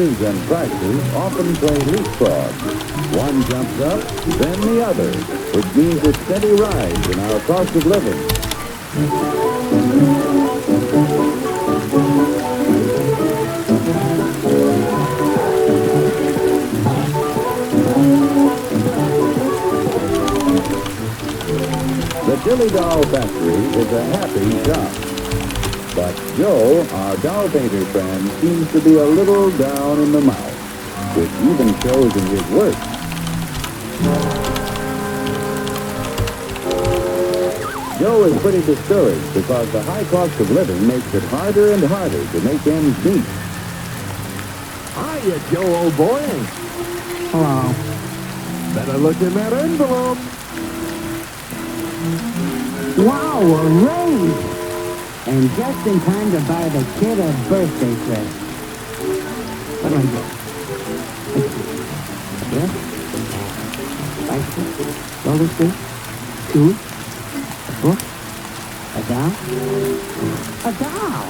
wages and prices often play leapfrog. One jumps up, then the other, which means a steady rise in our cost of living. The Dilly Doll Factory is a happy shop. But Joe, our doll painter friend, seems to be a little down in the mouth, which even shows in his work. Joe is pretty discouraged because the high cost of living makes it harder and harder to make ends meet. Hiya, Joe, old boy. Hello. Better look in that envelope. Wow, a raise! And just in time to buy the kid a birthday present. What do I get? Yes? Bicycle? Roller skate? Shoes? A book? A doll? A doll!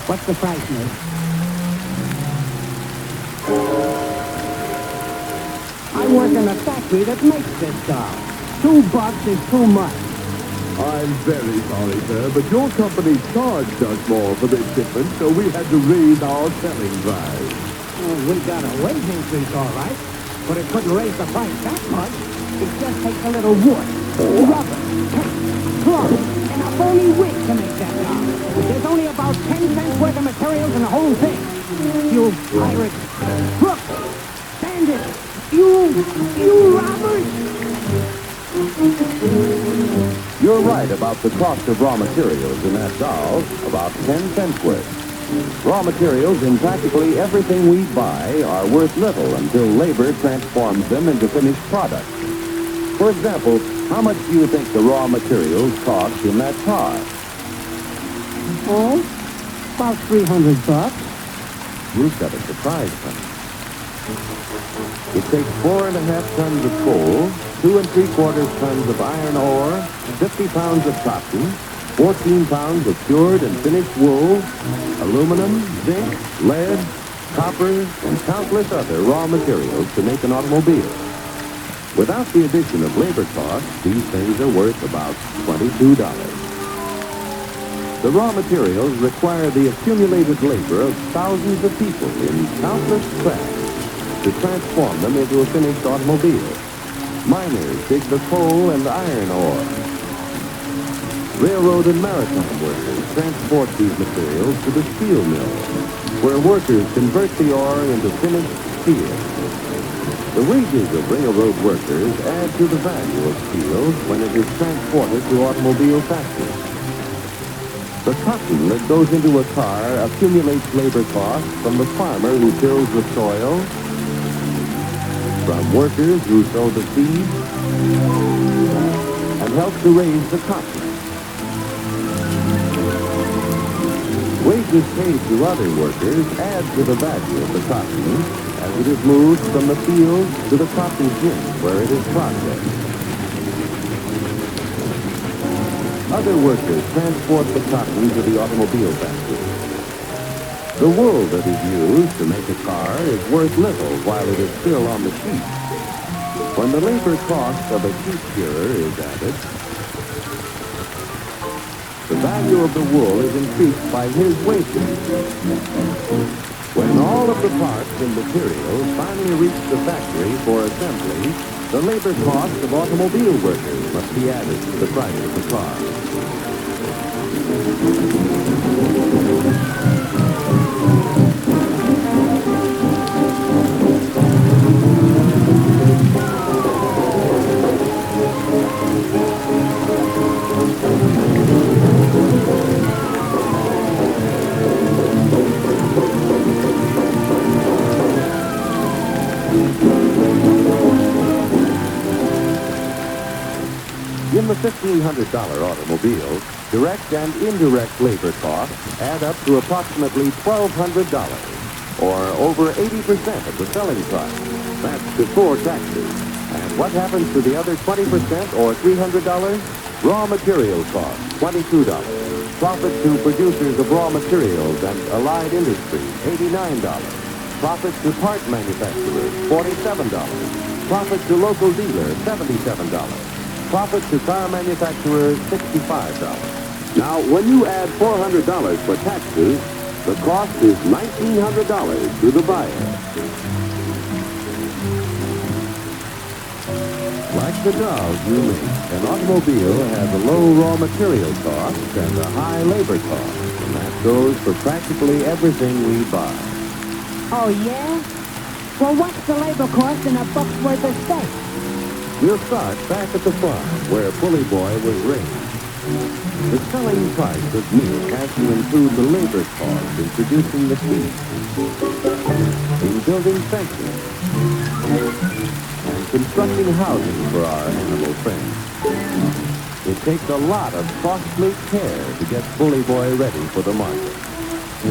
What's the price, miss? I work in a factory that makes this doll. $2 is too much. I'm very sorry, sir, but your company charged us more for this shipment, so we had to raise our selling price. Well, we got a wage increase, all right, but it couldn't raise the price that much. It just takes a little wood, rubber, paint, cloth, and a phony wig to make that doll. There's only about 10 cents worth of materials in the whole thing. You pirates, crooks, bandits, you robbers! You're right about the cost of raw materials in that doll, about 10 cents worth. Raw materials in practically everything we buy are worth little until labor transforms them into finished products. For example, how much do you think the raw materials cost in that car? Oh, about $300. You've got a surprise coming. It takes 4.5 tons of coal, 2 3/4 tons of iron ore, 50 pounds of cotton, 14 pounds of cured and finished wool, aluminum, zinc, lead, copper, and countless other raw materials to make an automobile. Without the addition of labor costs, these things are worth about $22. The raw materials require the accumulated labor of thousands of people in countless crafts to transform them into a finished automobile. Miners dig the coal and iron ore. Railroad and maritime workers transport these materials to the steel mill, where workers convert the ore into finished steel. The wages of railroad workers add to the value of steel when it is transported to automobile factories. The cotton that goes into a car accumulates labor costs from the farmer who tills the soil, from workers who sow the seed, and help to raise the cotton. Wages paid to other workers add to the value of the cotton as it is moved from the field to the cotton gin where it is processed. Other workers transport the cotton to the automobile factory. The wool that is used to make a car is worth little while it is still on the sheep. When the labor cost of a sheep shearer is added, the value of the wool is increased by his wages. When all of the parts and materials finally reach the factory for assembly, the labor cost of automobile workers must be added to the price of the car. In the $1,500 automobile, direct and indirect labor costs add up to approximately $1,200, or over 80% of the selling price. That's before taxes. And what happens to the other 20% or $300? Raw material cost, $22. Profit to producers of raw materials and allied industries, $89. Profit to part manufacturers, $47. Profit to local dealers, $77. Profit to car manufacturers, $65. Now, when you add $400 for taxes, the cost is $1,900 to the buyer. Like the dolls you make, an automobile has a low raw material cost and a high labor cost, and that goes for practically everything we buy. Oh, yeah? Well, what's the labor cost in a buck's worth of steak? We'll start back at the farm where Bully Boy was raised. The selling price of meat has to include the labor cost in producing the feed, in building fences, and constructing housing for our animal friends. It takes a lot of costly care to get Bully Boy ready for the market.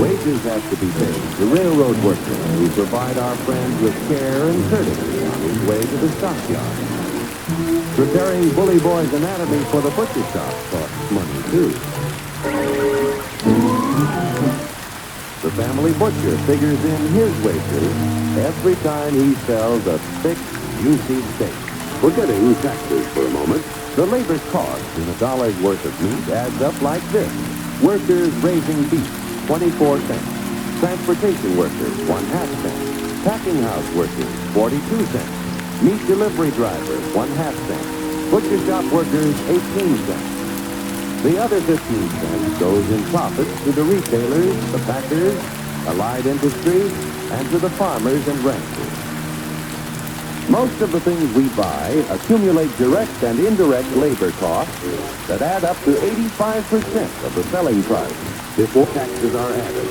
Wages have to be paid to railroad workers who provide our friends with care and courtesy on his way to the stockyard. Preparing Bully Boy's anatomy for the butcher shop costs money, too. The family butcher figures in his wages every time he sells a thick, juicy steak. Forgetting taxes for a moment, the labor cost in a dollar's worth of meat adds up like this. Workers raising beef, 24 cents. Transportation workers, 1/2 cent. Packing house workers, 42 cents. Meat delivery drivers, 1/2 cent. Butcher shop workers, 18 cents. The other 15 cents goes in profits to the retailers, the packers, allied industries, and to the farmers and ranchers. Most of the things we buy accumulate direct and indirect labor costs that add up to 85% of the selling price before taxes are added.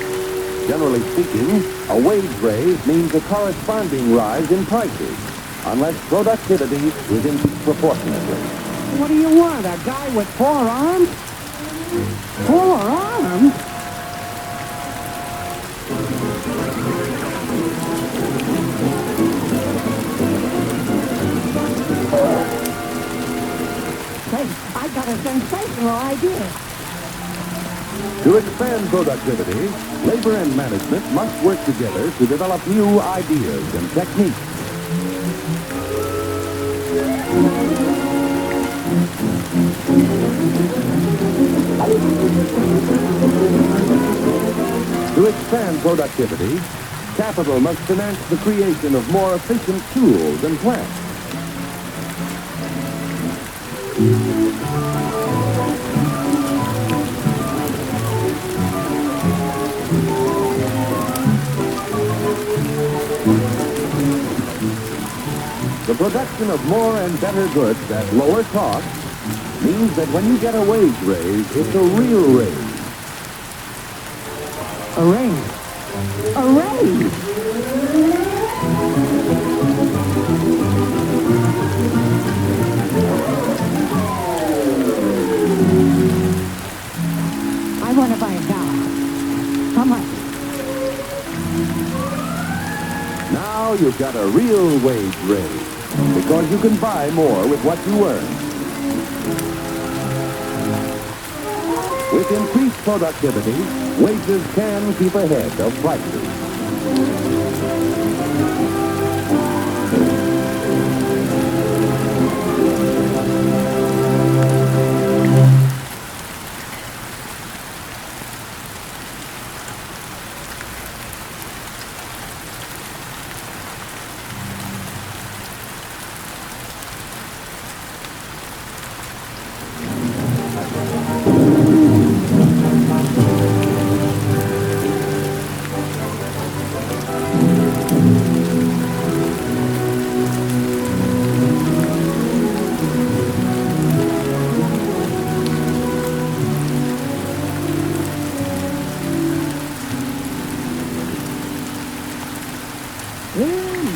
Generally speaking, a wage raise means a corresponding rise in prices, unless productivity is increased proportionately. What do you want, a guy with 4 arms? 4 arms? Hey, I got a sensational idea. To expand productivity, labor and management must work together to develop new ideas and techniques. To expand productivity, capital must finance the creation of more efficient tools and plants. The production of more and better goods at lower cost means that when you get a wage raise, it's a real raise. A raise. A raise! I want to buy a doll. How much? Now you've got a real wage raise because you can buy more with what you earn. With increased productivity, wages can keep ahead of prices.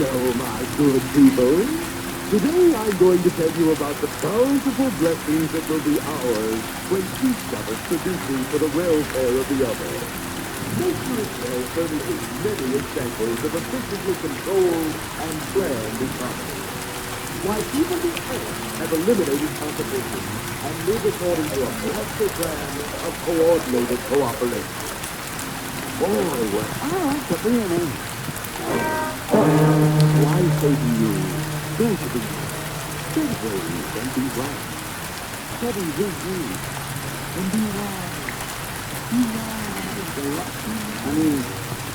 Hello, my good people. Today I'm going to tell you about the bountiful blessings that will be ours when each of us produces for the welfare of the other. Technicolor furnishes many examples of efficiently controlled and planned economy. Why even the ants have eliminated competition and live according to a master plan of coordinated cooperation. Boy, what I like to be an ant. Why say to you, dare to be steady and be right. Steady with you and be wise. Be wise. I mean,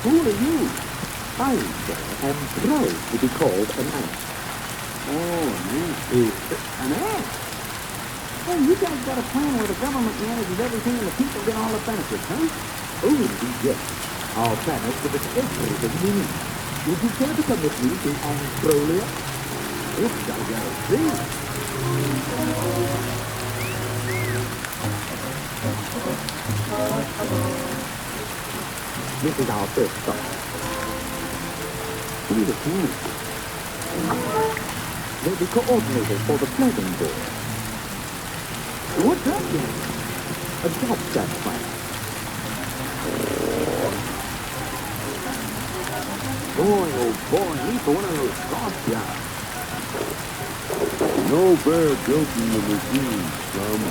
who are you? I am proud to be called an ant. Oh, an ant. An ant? Hey, you guys got a plan where the government manages everything and the people get all the benefits, huh? Oh, yes. Our plan is to get everything we need. Would you care to come with me to Australia? It's got to go. See? This is our first stop. Wait a minute. They're the coordinators for the flagging board. What's that then? A job staff plan. Boy, oh boy, he's for one of those soft jobs. No fair joking the machine, Tom.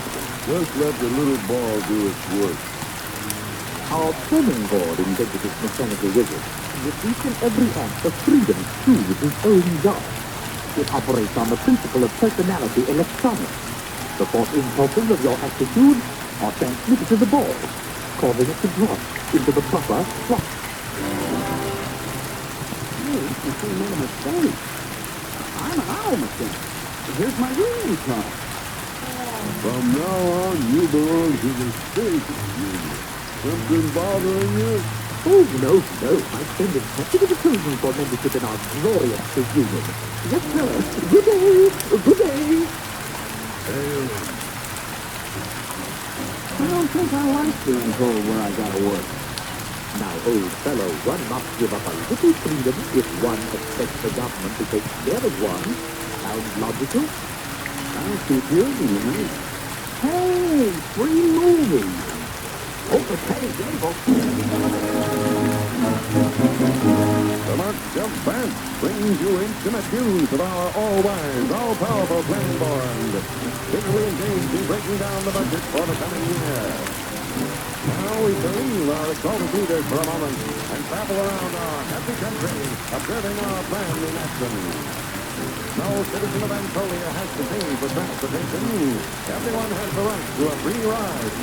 Just let the little ball do its work. Our flagging board invented this mechanical wizard. With each and every act of freedom to choose his own job. It operates on the principle of personality electronics. The thought impulses of your attitude are transmitted to the ball, causing it to drop into the proper slot. Hey, this machine made a mistake. I'm an owl machine. Here's my ring card. From now on, you belong to the state union. Something bothering you? Oh, no. My friend is happy to be chosen for membership in our glorious union. Yes, sir. Good day. Good day. Hail. I don't think I like being told where I gotta work. Now, old fellow, one must give up a little freedom if one expects the government to take care of one. Sounds logical? I'll keep you, Hey, free movies. Open Petty Gable. The Mark Jump Band brings you intimate views of our all-wise, all-powerful planning board. Vigorously engaged in breaking down the budget for the coming year. Now we shall leave our exalted leaders for a moment and travel around our happy country, observing our plan in action. No citizen of Anatolia has to pay for transportation. Everyone has the right to a free ride.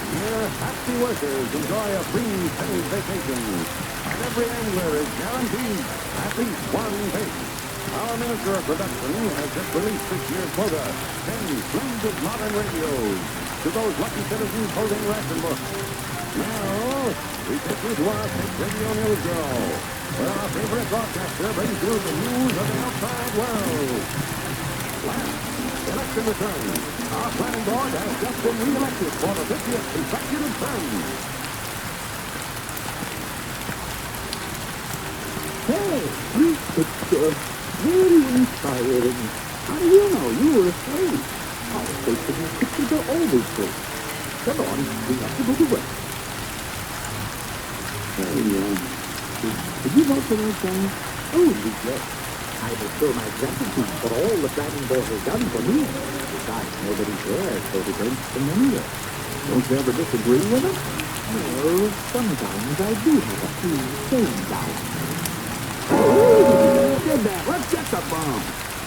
Here, happy workers enjoy a free paid vacation. And every angler is guaranteed at least one bait. Our Minister of Production has just released this year's quota, 10 splendid modern radios to those lucky citizens holding ration books. Now, we take you to our state radio news bureau, where our favorite broadcaster brings you the news of the outside world. Last, election returns. Our planning board has just been re-elected for the 50th consecutive term. Hey, this picture. Very inspiring. How do you know? You were asleep. Our station pictures are always free. Come on, we have to go to work. Did you vote for those guys? Oh, yes. I will show my gratitude for all the planning board has done for me. Besides, nobody cares, so they don't spend anywhere. Don't you ever disagree with them? Well, sometimes I do have a few same doubts. Oh, get that. Let's get the bomb.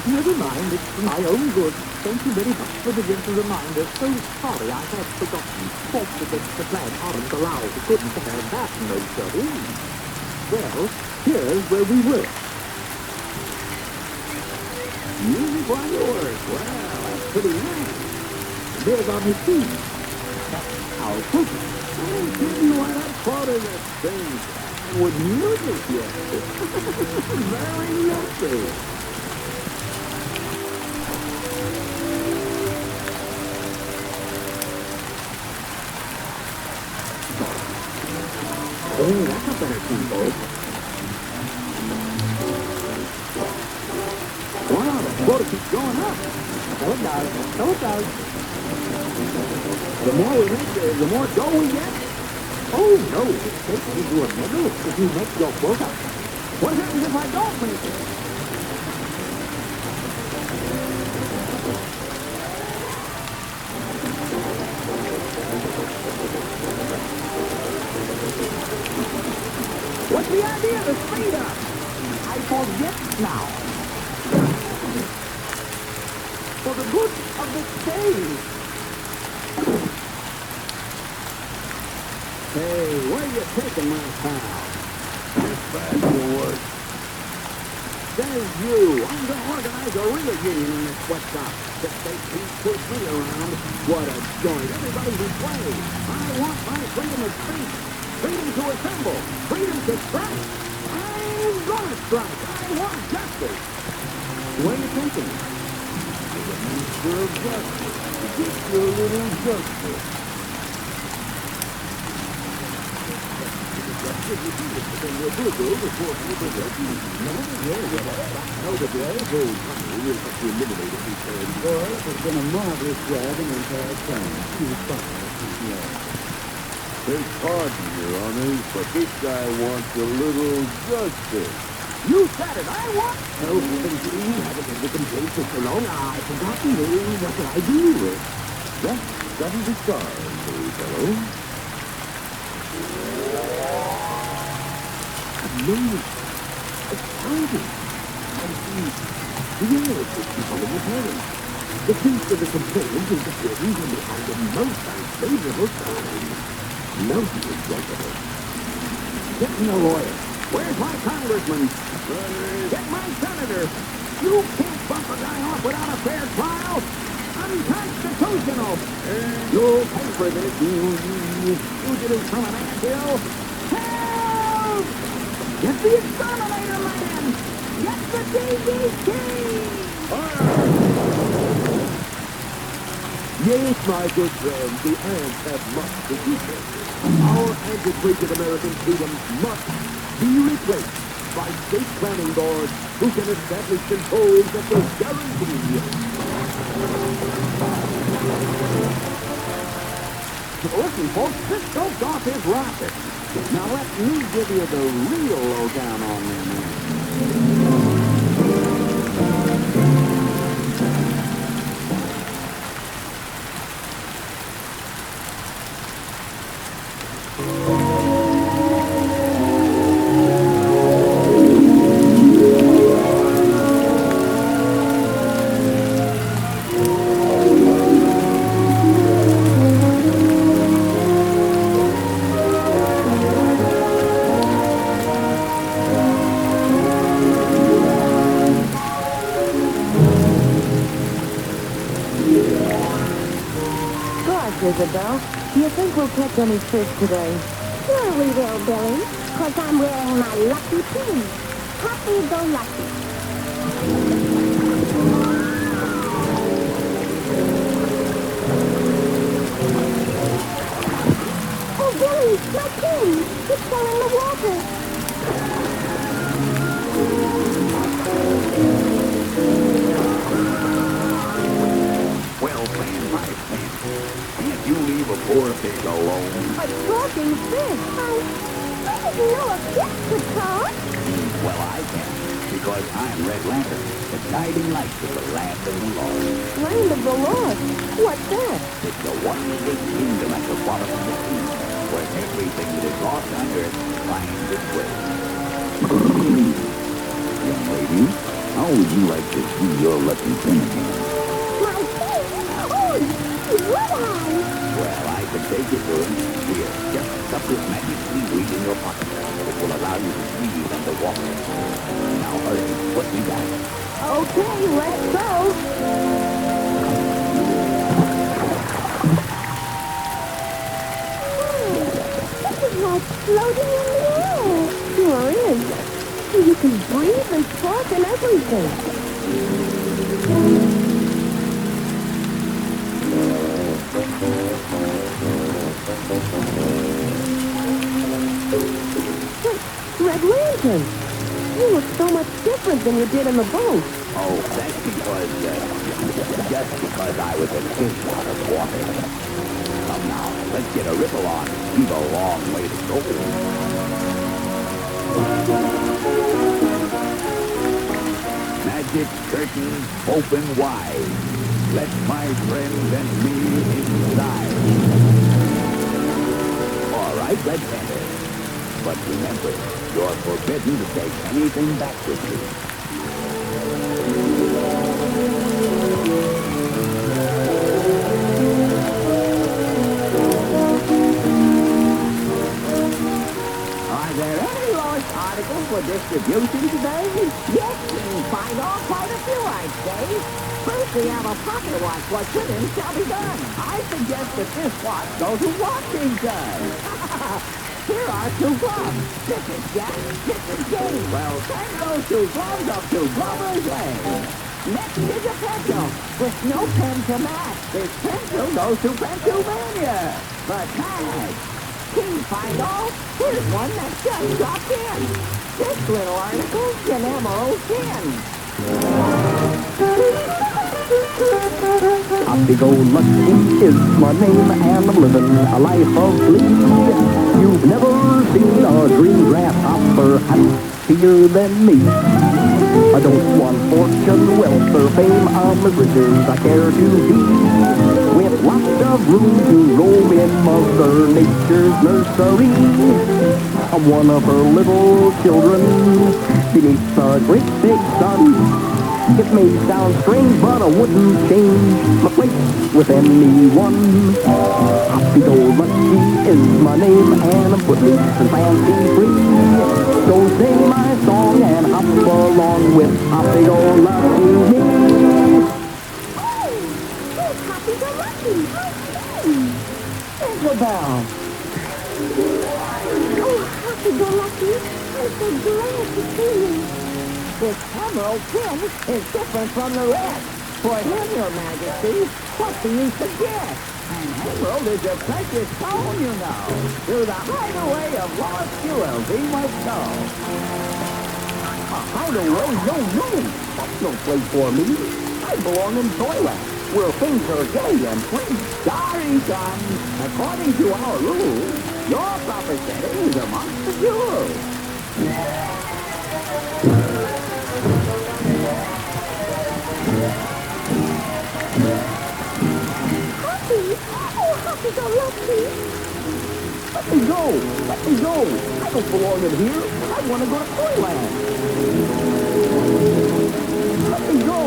Never mind, it's for my own good. Thank you very much for the gentle reminder. So sorry I had forgotten. Faults against the plan aren't allowed. We couldn't have that, no, sir. Well, here's where we were. Music while you work. Well, that's pretty nice. There's our machine. That's our focus. I'll tell you what I thought of that thing. With music, yes. Very lovely. Oh, that's a better tempo. Wow, the quota keeps going up. So it does. So it does. The more we make, the more dough we get. Oh, no, it's taken into a medal if you make your quota. What happens if I don't make it? What's the idea of the speed up? I forget now. For the good of the stage. Hey, where you taking my pal? Get back to work. There's you. I'm going to organize a real union in this sweatshop. The state keeps push me around. What a joint. Everybody who plays. I want my freedom of speech. Freedom to assemble. Freedom to strike. I'm gonna strike. I want justice. Where are you thinking? The Minister of Justice. To get you a little justice. It's been a marvelous job in entire time. Take pardon, Your Honors, but this guy wants a little justice. You said it. I want. No, you can see. I haven't been complete for so long. I've forgotten you. What can I do? Just study the stars, little fellow. Amazing. Exciting. I see. Yes, it's becoming apparent. The piece of the complainant is appearing when they find the most unfavorable sign. Notice it, gentlemen. Get me a lawyer. Where's my congressman? Get my senator. You can't bump a guy off without a fair trial. Unconstitutional. You'll pay for this, you fugitives from an anthill. Help! Get the exterminator man! Get the DDT! Yes, my good friend, the ants have much to teach us. Our antiquated American freedom must be replaced by state planning boards who can establish controls that will guarantee. Listen, folks, this choked off his rocket. Now let me give you the real lowdown on them. Isabel, do you think we'll catch any fish today? Sure we will, Billy, 'cause I'm wearing my lucky pin. Happy-go-lucky. Oh, Billy, my pin! It's fell in the water. Well, man, my friend, can't you leave a poor pig alone? A talking fish. I didn't know a fish could talk. Well, I can, because I'm Red Lantern, the guiding light of the land of the Lord. Land of the Lost? What's that? It's the one big kingdom at the bottom of the sea, where everything that is lost on earth finds its way. Young lady, how would you like to see your lucky pin again? My pin? Oh, would I? Well, I can take you to him. Here, just stuff this magic seaweed in your pocket. It will allow you to breathe underwater. Now hurry, put me back. Okay, let's go. This is like floating in the air. Sure is. You can breathe and talk and everything. Red Lantern, you look so much different than you did in the boat. Oh, that's because, just because I was a fish out of water. A Come now, let's get a ripple on. We've a long way to go. Magic curtain open wide. Let my friends and me inside. All right, let's enter. But remember, you're forbidden to take anything back with you. Are there any lost articles for distribution today? Yes, you can find all quite a few, I'd say. First, we have a pocket watch. What should and shall be done. I suggest that this watch goes to Washington. Here are 2 gloves. This is Jack, this is Jane. Well, send those 2 gloves up to Glover's Lane. Next is a pencil with no pen to match. This pencil goes to Pennsylvania. But tag. King find all. Here's one that just dropped in. This little article's an Emerald Pin. Happy-go-lucky is my name, and I'm living a life of glee. You've never seen a green grasshopper happier than me. I don't want fortune, wealth, or fame. I'm as rich as I care to be. With lots of room to roam in Mother Nature's nursery. I'm one of her little children beneath the great big sun. It may sound strange, but I wouldn't change my place with anyone. Happy-go-lucky is my name, and I'm footloose and fancy-free. So sing my song and hop along with Happy-go-lucky me. Oh, it's happy-go-lucky. Isabel. Oh, happy-go-lucky. I'm so glad to see you. This Emerald Pin is different from the rest. For him, Your Majesty, what do you suggest? An emerald is a precious stone, you know. To the hideaway of lost jewels he must go. A hideaway? No. That's no place for me. I belong in Toyland, where things are gay and free. Sorry, son. According to our rules, your proper setting is amongst the jewels. Happy? Oh, happy-go-lucky. Let me go. I don't belong in here. I want to go to Toyland. Let me go.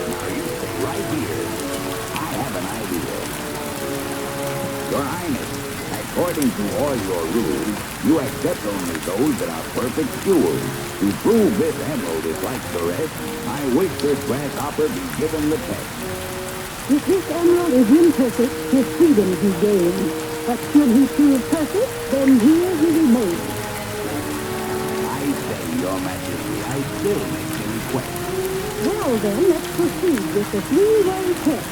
Now you stay right here. I have an idea. Your Highness, according to all your rules, you accept only those that are perfect jewels. To prove this emerald is like the rest, I wish this grasshopper be given the test. If this emerald is imperfect, his freedom he gains. But should he prove perfect, then here he remains. I say, Your Majesty, I still make the request. Well then, let's proceed with the three-way test.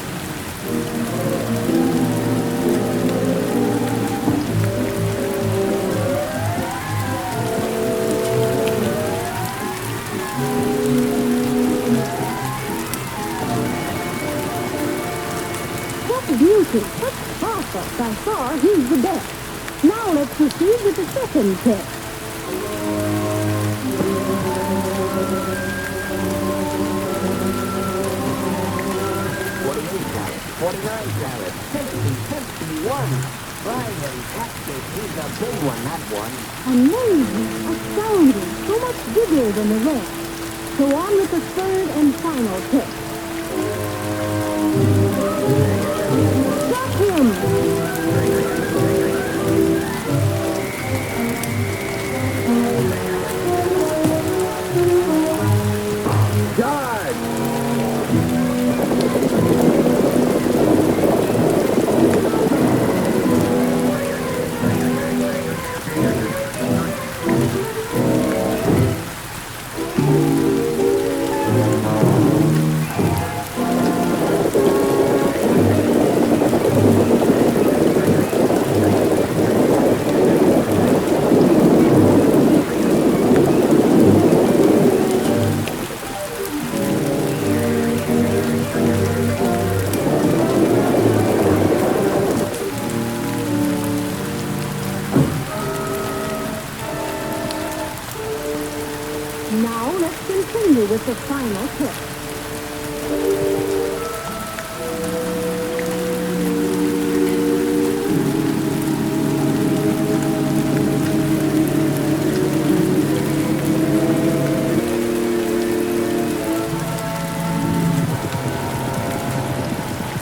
What beauty! What sparkle! By far, he's the best. Now let's proceed with the second test. Amazing, astounding, so much bigger than the rest. So on with the third and final test. Stop him! Now let's continue with the final tip.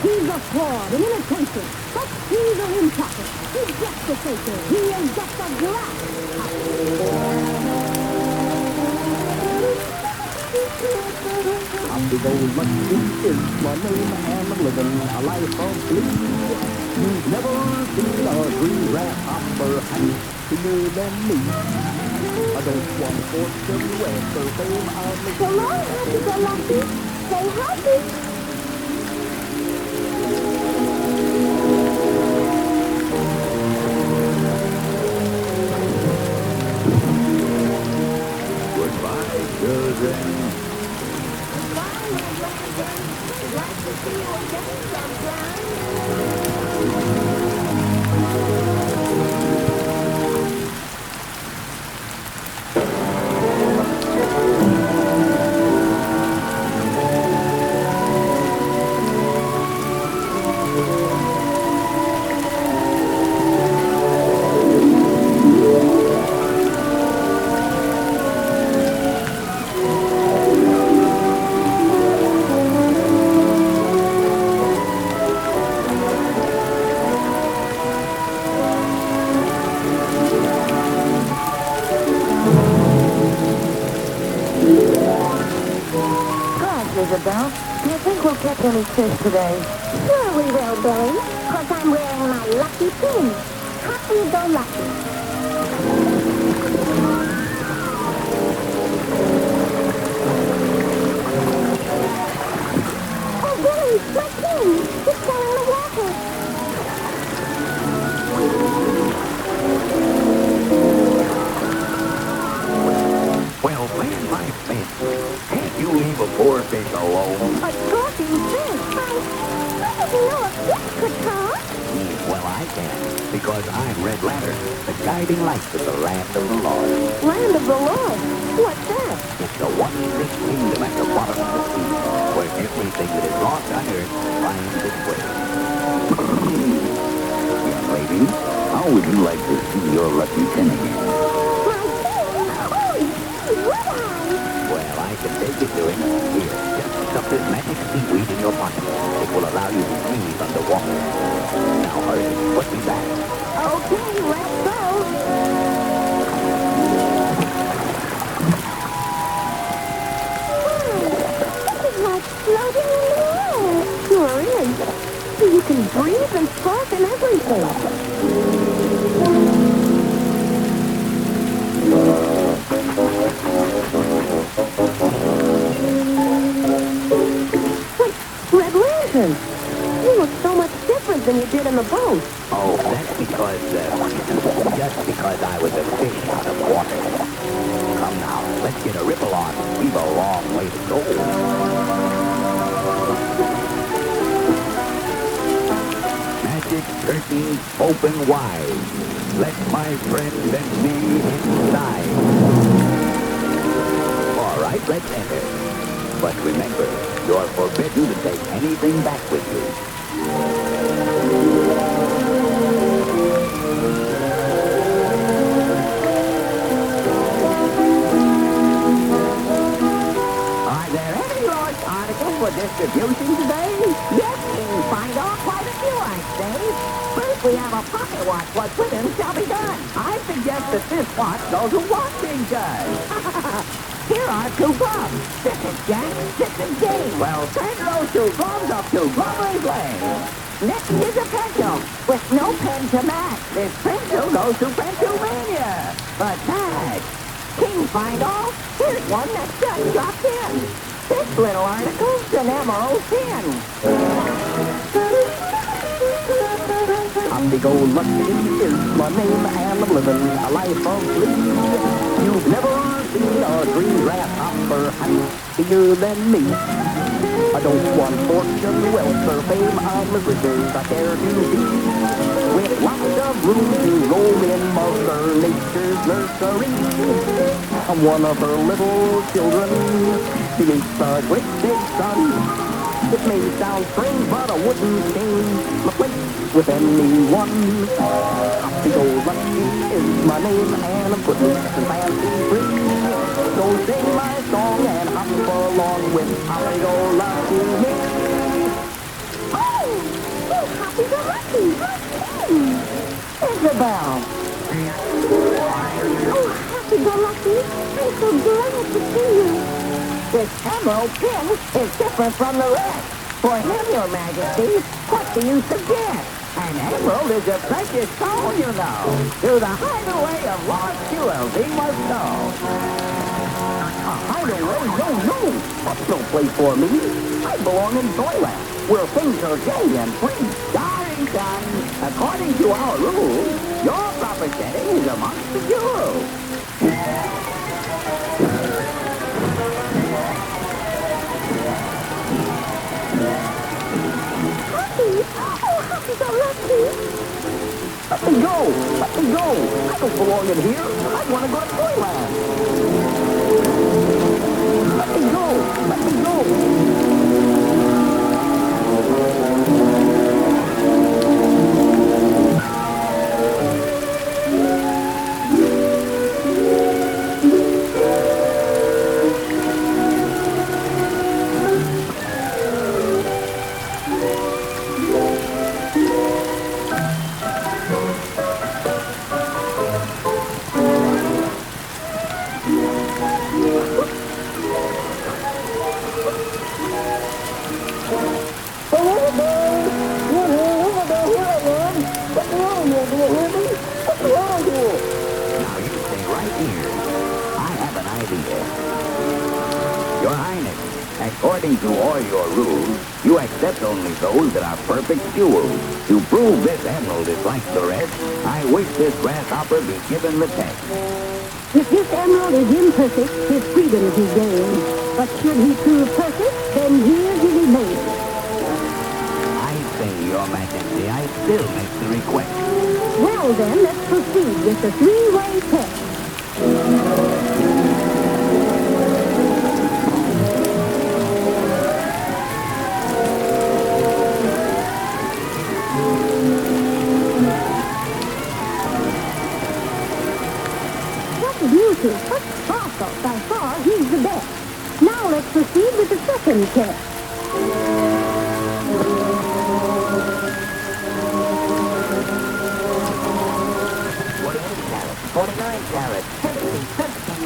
He's a fraud, an imitation, but he's an improper. He's just a faker. He is just a glass. Happy-go-lucky is my name, and I'm living a life of glee. You've never seen a green grasshopper happier than me. I don't want fortune, wealth, or fame. I'm So long, happy-go-lucky. Stay happy. Goodbye, children. Bye, Red Lantern. We'd like to see you again sometime. Isabel, do you think we'll catch any fish today? Sure we will, Billy, 'cause I'm wearing my lucky pin. Happy-go-lucky. Oh, Billy, my pin! It's fell in the water. Well, man, my friend, can't you leave a poor fish alone? A talking fish. I didn't know a fish could talk. Well, I can, because I'm Red Lantern, the guiding light of the land of the Lord. Land of the Lord? What's that? It's the wondrous kingdom at the bottom of the sea, where everything that is lost on earth finds its way. Young lady, how would you like to see your lucky pin again? My pin? Oh, gee, would I? Well, I can take you to it. Here, just stuff this magic seaweed in your pocket. It will allow you to breathe underwater. Now hurry, put me back. Okay, let's go. This is like floating in the air. Sure is. You can breathe and spark and everything. Red Lantern, you look so much different than you did in the boat. Oh, that's because, just because I was a fish out of water. Come now, let's get a ripple on. We've a long way to go. Magic curtains open wide. Let my friends and me inside. All right, let's enter. But remember, you're forbidden to take anything back with you. Are there any large articles for distribution today? Yes, King, find out quite a few, I'd say. First, we have a pocket watch. What's with him shall be done. I suggest that this watch go to Washington. Here are 2 gloves. This is Jack, this is James. Well, send those 2 gloves up to Glover's Lane. Next is a pencil with no pen to match. This pencil goes to Pennsylvania. But tag. King, find all. Here's one that's just dropped in. This little article's an emerald pin. Happy-go-lucky is my name, and I'm living a life of glee. You've never seen a green grasshopper happier than me. I don't want fortune, wealth, or fame. I'm as rich as I care to be, with lots of room to roam in Mother Nature's nursery. I'm one of her little children beneath the great big sun. It may sound strange, but I wouldn't change my place with anyone. Happy-go-lucky is my name, and I'm footloose and fancy-free. So sing my song and hop along with happy-go-lucky me. Oh, happy-go-lucky. Isabel! Oh, happy-go-lucky. I'm so glad to see you. This emerald pin is different from the rest. For him, your majesty, what do you suggest? An emerald is a precious stone, you know. To the hideaway of lost jewels, he must go. A hideaway? No. That's no place for me. I belong in Toyland, where things are gay and free. Sorry, son. According to our rules, your proper setting is amongst the jewels. Happy-go-lucky. Let me go. I don't belong in here. I want to go to Toyland. Let me go. Now you stay right here. I have an idea. Your Highness, according to all your rules, you accept only those that are perfect jewels. To prove this emerald is like the rest, I wish this grasshopper be given the test. If this emerald is imperfect, his freedom is gained. But should he prove perfect, then here he remains. I say, Your Majesty, I still make the request. Well then, let's proceed with the three-way test. What beauty, what sparkle. By far, he's the best. Now let's proceed with the second test. Carats, 49 carats, 50,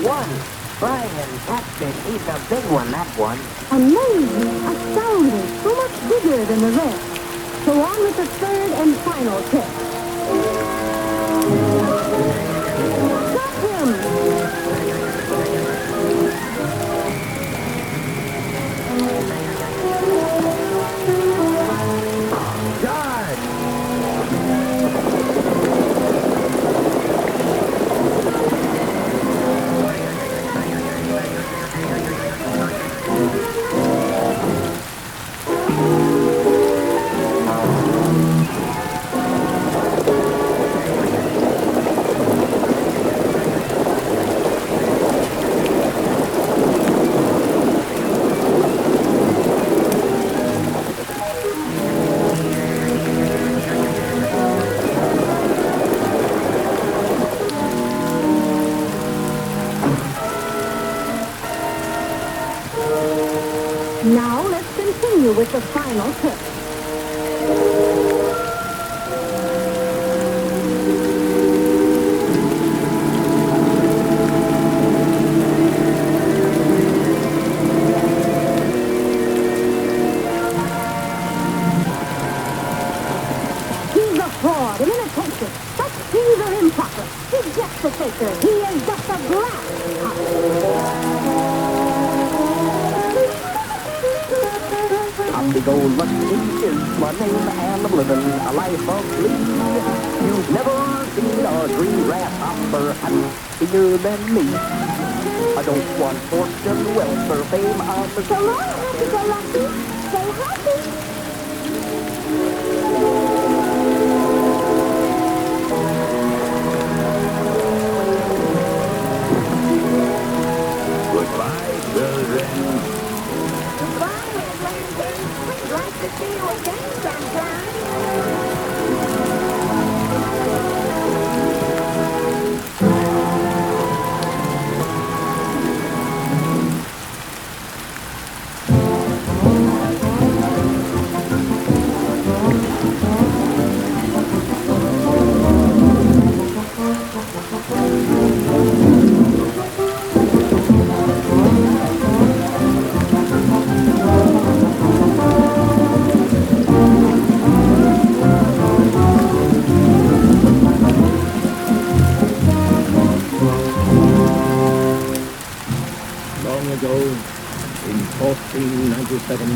51. Brian, Captain, he's a big one, that one. Amazing, astounding, so much bigger than the rest. So on with the third and final test. Got him! Now let's continue with the final test. He's a fraud, an inattention. Such things are improper. He's just a faker. He is just a glass Happy-go-lucky is my name, and I'm living a life of glee. You've never seen a dream grasshopper happier than me. I don't want fortune, wealth, or fame. I'm So long, happy-go-lucky. Goodbye, children. Goodbye, Red Lantern. We'd like to see you again sometime. Long ago, in 1497,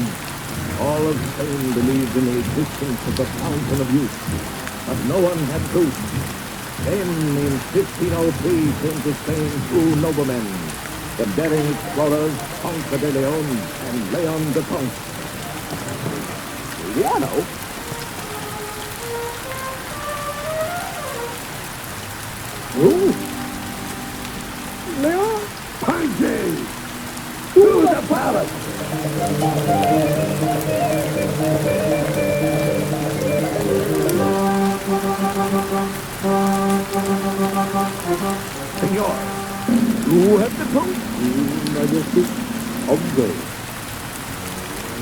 all of Spain believed in the existence of the Fountain of Youth, but no one had proof. Then, in 1503, came to Spain two noblemen, the daring explorers Ponce de Leon and Leon de Ponce. Leono? Who? Leon? Punches! To the palace! Senor, you have the proof? Majesty, observe.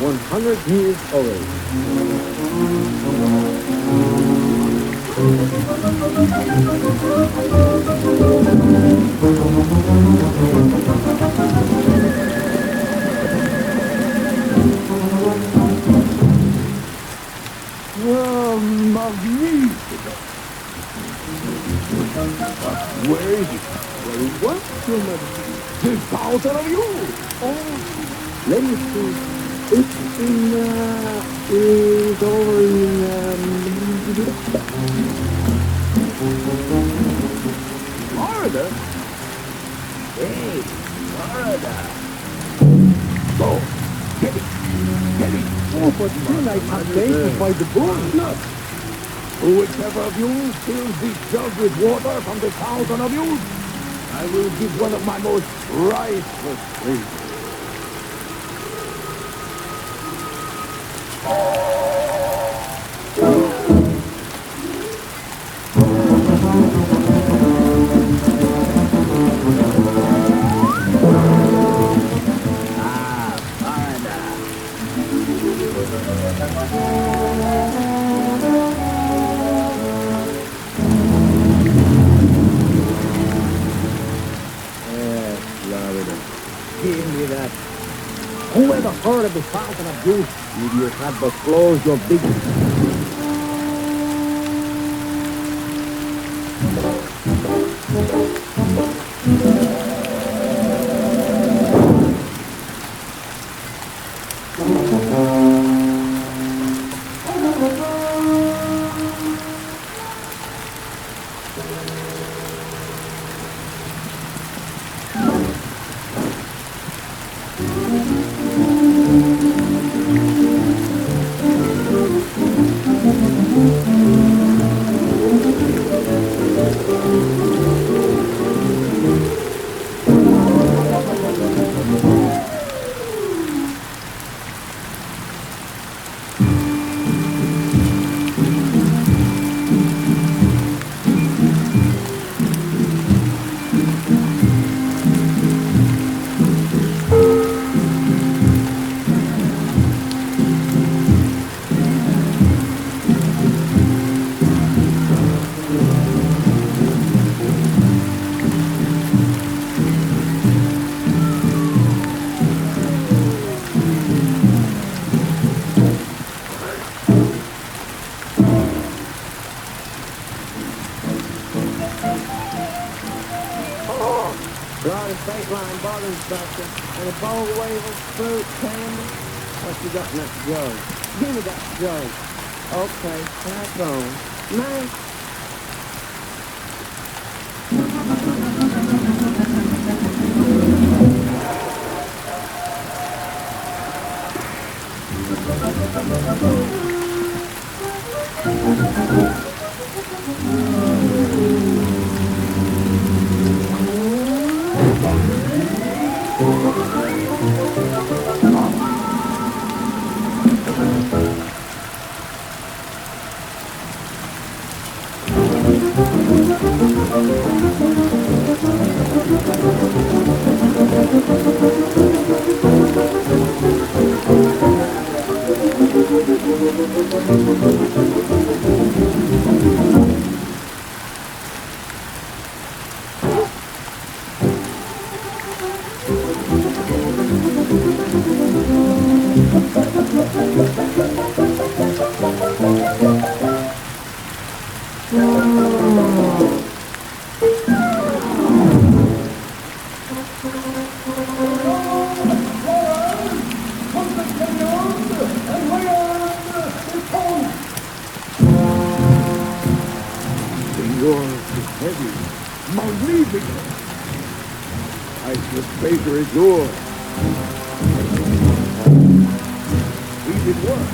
100 years old. Oh, magnifico! Where is it? Where is what, Your Majesty? The Fountain of Youth! Oh, let me see. It's over Florida? Hey, Florida. Go! Get it! Get it! Oh, but still I can't wait to find the bull. Look! Whichever of you fills this jug with water from the Fountain of Youth, I will give one of my most priceless treasures. Florida. Give me that. Whoever heard of the Fountain of Youth? You have but closed your big... Brought a fake line bottle inspector and a bowl of wafers, fruit, candy. What you got in that jug? Give me that jug. Okay, pass on. Nice. Senor is heavy. Magnifico. Priceless treasure is yours. We did work.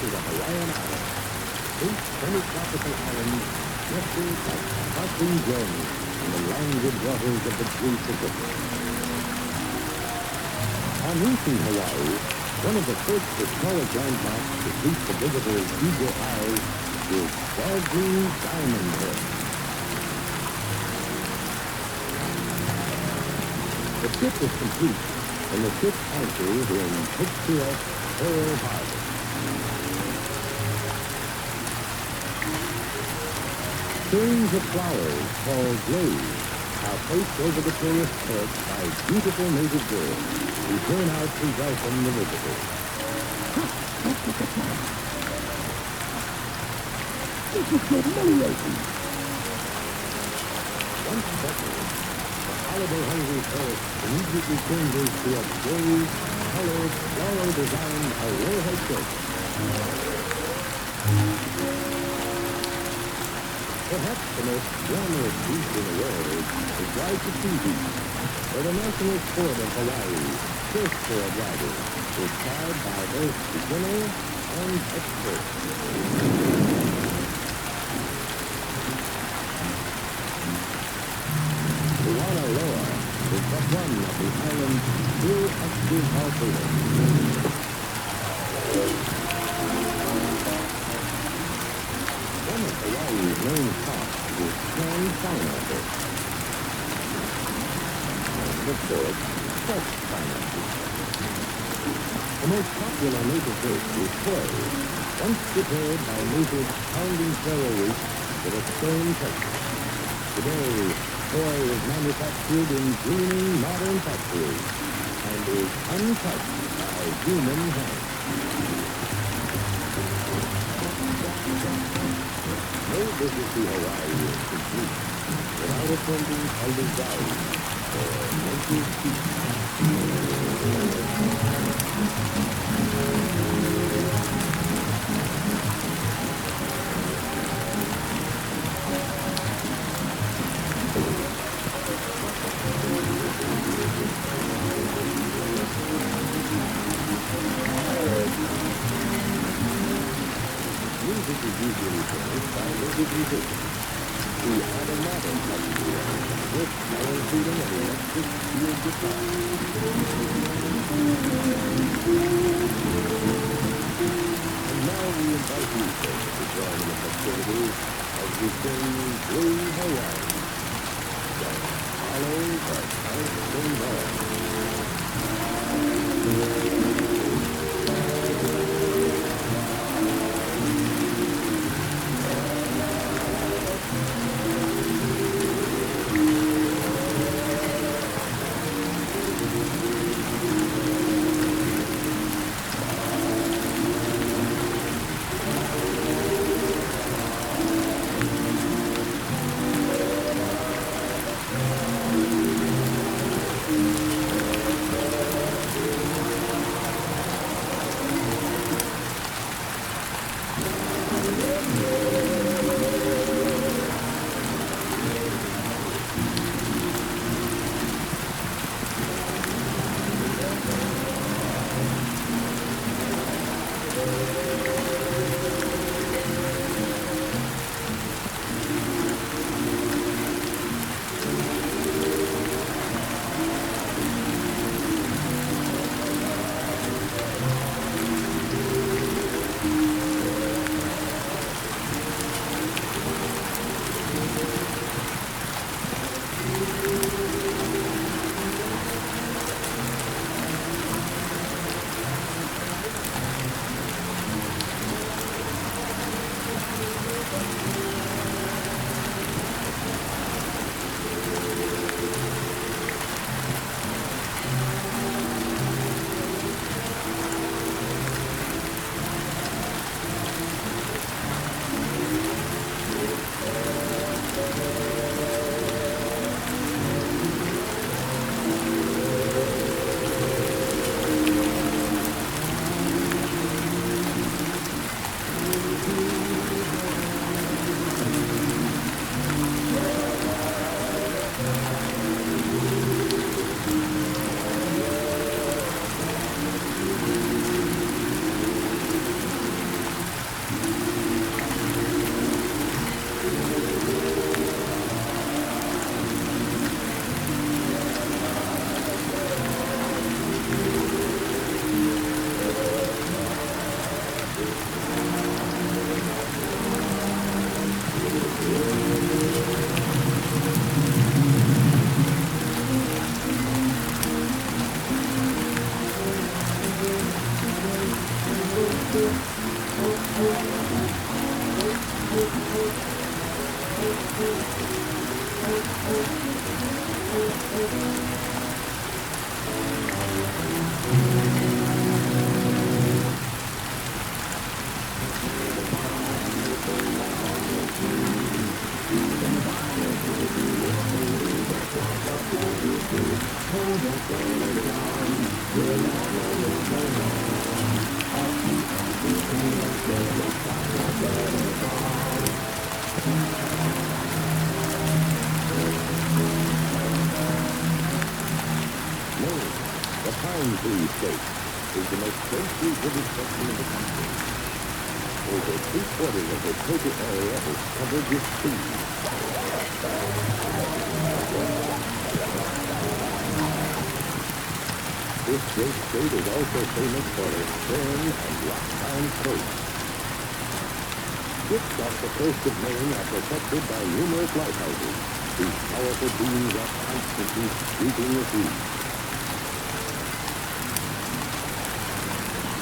to the Hawaiian Islands. Eight semi-tropical islands nestled like sparkling gems in the languid waters of the blue Pacific. On reaching Hawaii, one of the first historic landmarks to feast the visitor's eager eyes is dazzling Diamond Head. The trip is complete, and the ship anchors in picturesque Pearl Harbor. Strings of flowers called glaze are placed over the tourist court by beautiful native girls who turn out to welcome the visitors. This is humiliating. Once settled, the holiday-hungry tourist immediately changes to a brave, colored, floral-designed aloha shirt. Perhaps the most glamorous beach in the world is Waikiki Beach, where the national sport of Hawaii, surfboard riding, is tried by both beginner and expert. Mauna Loa is but one of the island's still active volcanoes. One of Hawaii's main crops is canned pineapple. And, of course, fresh pineapple. The most popular native dish is poi, once prepared by natives pounding taro root with a stone texture. Today, poi is manufactured in gleaming modern factories and is untouched by human hands. No visit to Hawaii is complete without attending Elder Valley or 1950's. music is usually finished by loaded musicians who add a modern touch to it with mellow feeling and electric steel guitar. And now we invite you, folks, to join in the festivities as we sing Blue Hawaii. Just follow the dancing band. Pine Tree State is the most closely wooded section of the country. Over three-quarters of the total area is covered with trees. This great state is also famous for its stern and rock-bound coast. Ships off the coast of Maine are protected by numerous lighthouses, whose powerful beams are constantly sweeping the sea.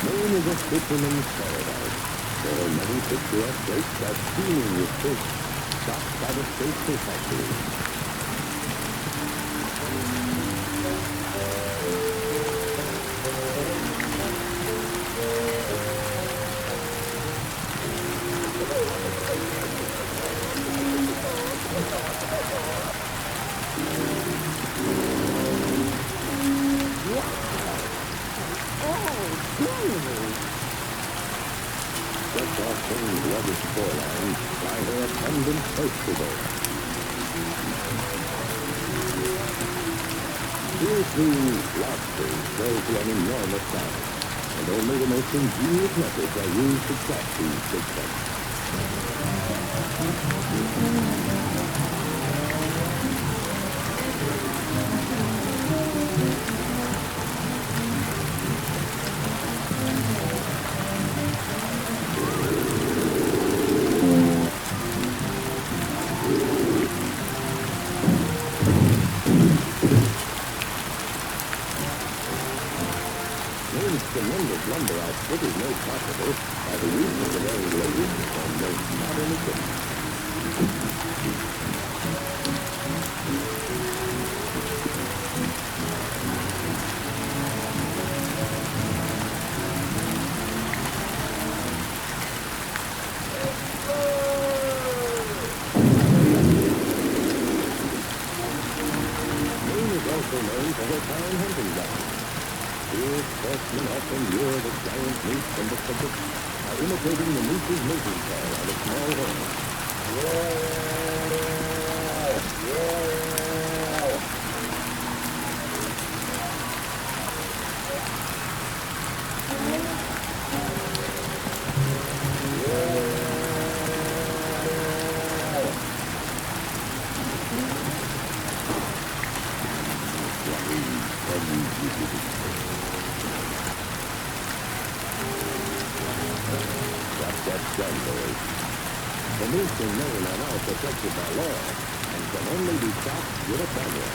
Maine is a fisherman's paradise. There are many picturesque lakes that teeming with fish stocked by the state fish factories. Just off Maine's rugged shoreline lie her abundant vegetables. Here too, lobsters grow to an enormous size, and only the most ingenious methods are used to catch these big fish. Maine's tremendous lumber output is made possible by the use of the very latest and most modern equipment. Maine is also known for her fine hunting grounds. Here, sportsmen often lure the giant moose from the thicket by imitating the moose's mating call on a small horn. That's done, boys. The moose in Maine are now protected by law and can only be shot with a camera.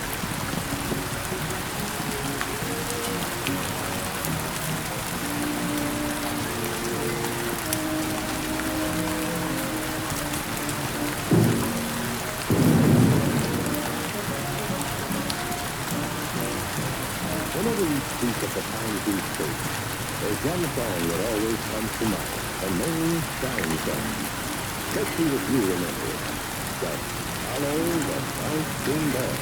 Whenever we speak of the Pine Tree State, there's one song that always comes to mind, a Maine Shine Song. Let's see if you remember it. Just follow the bouncing ball.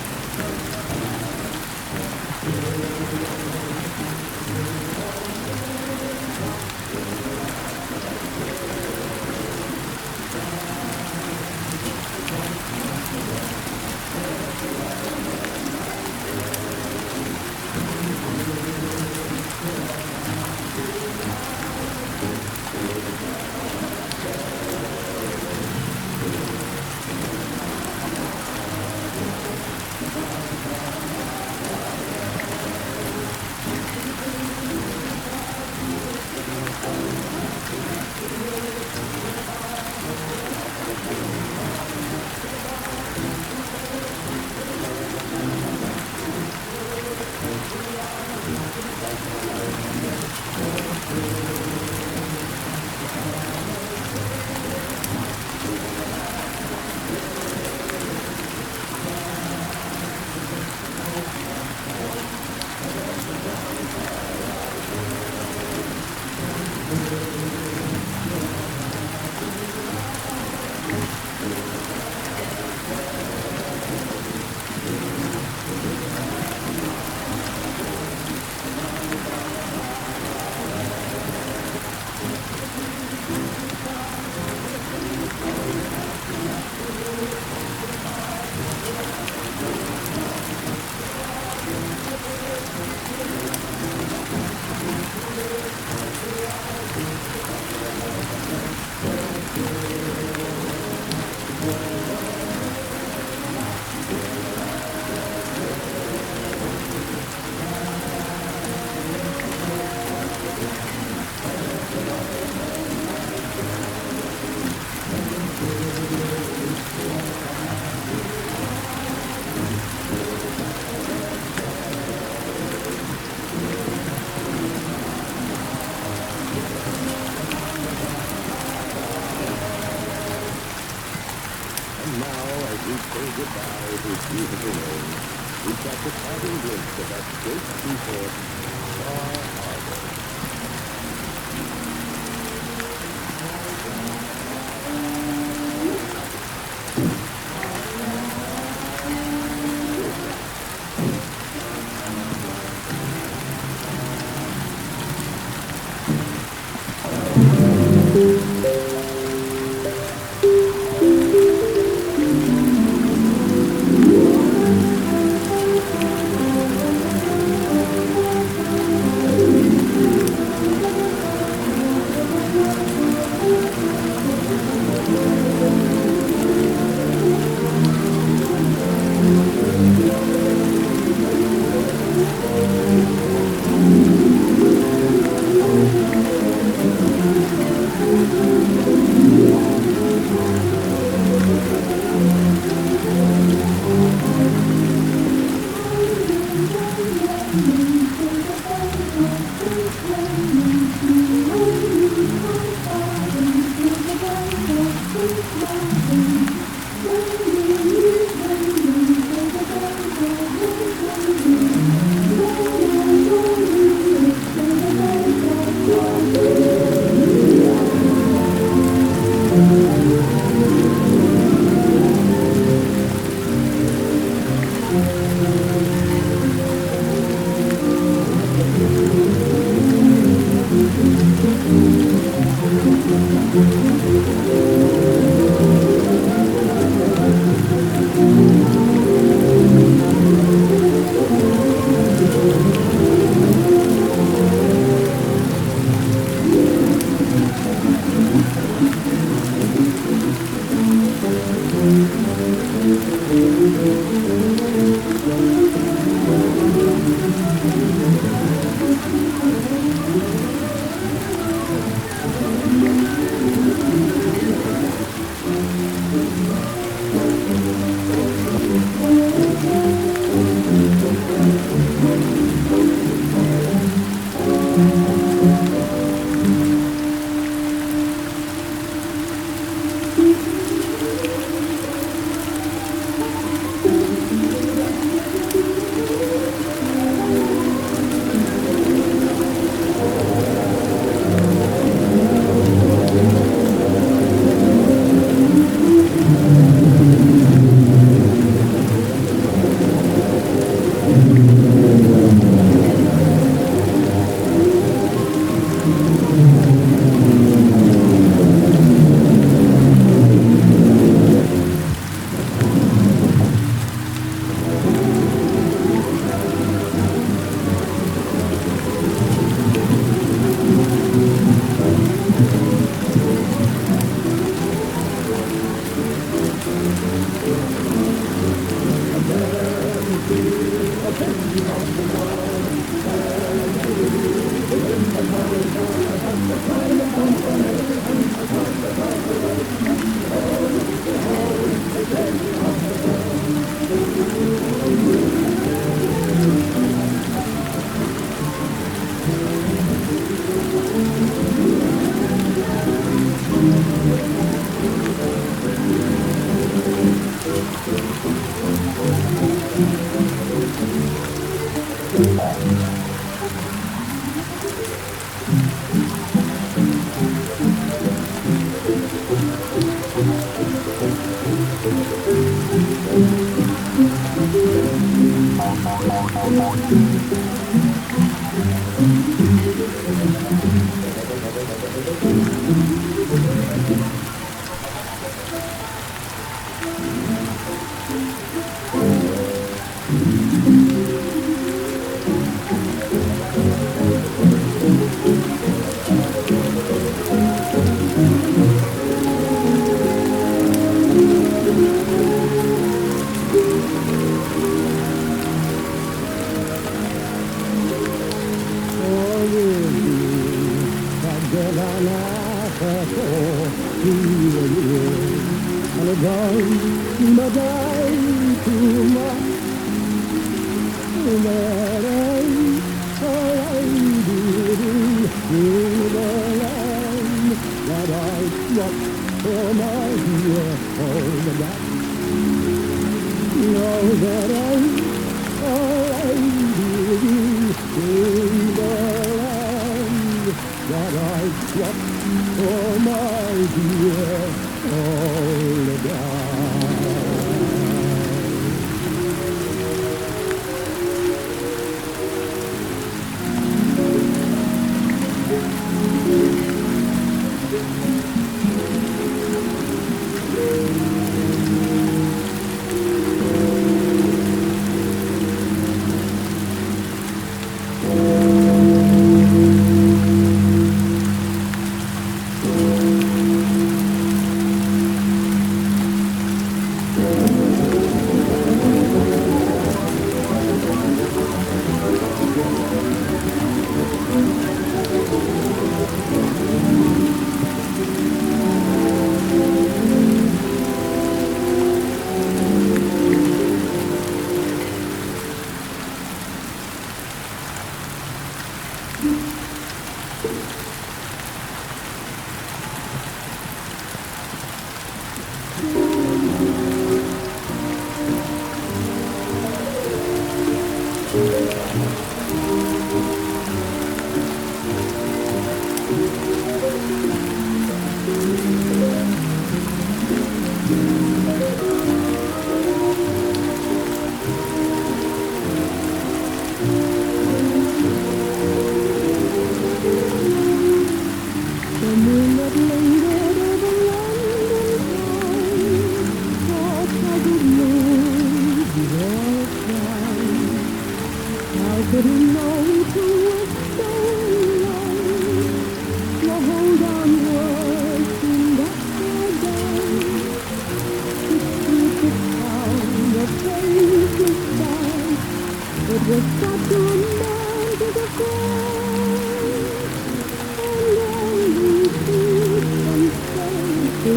goodbye to beautiful Maine. We got the parting glimpse of that great seaport, Bar Harbor.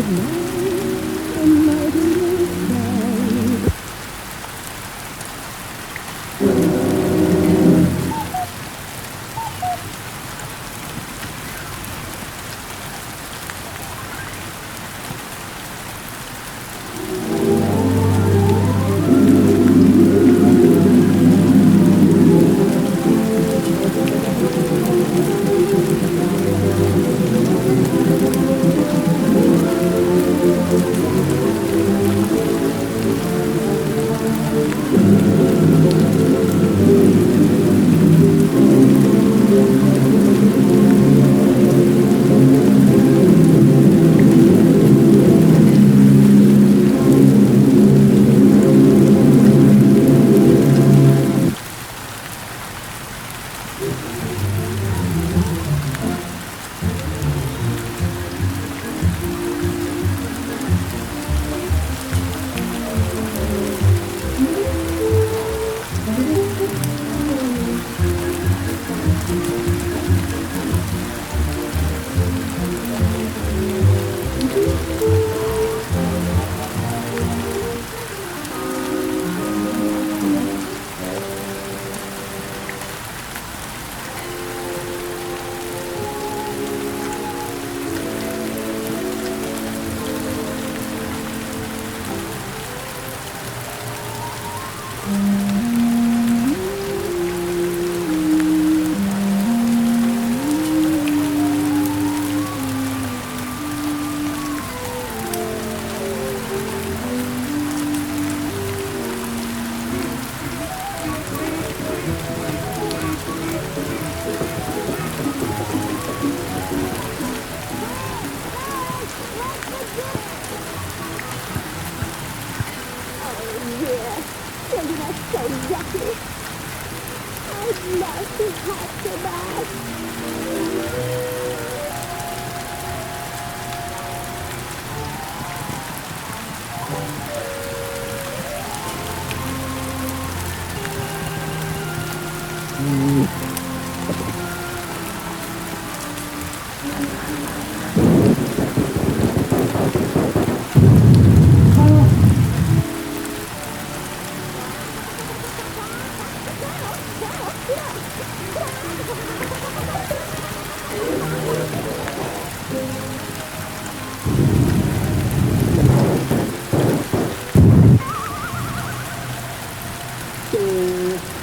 good night, and my dear friend.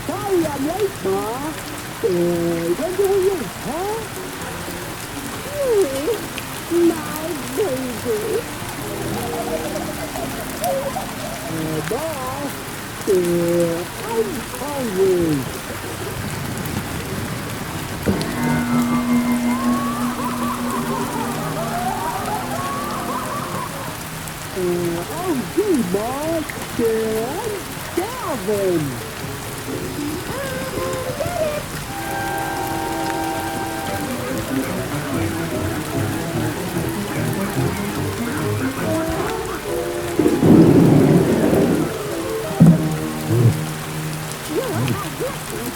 Sorry I'm late, Ma. When do we eat, huh? My baby. Ma, I'm hungry. Oh, gee, Ma. I'm starving.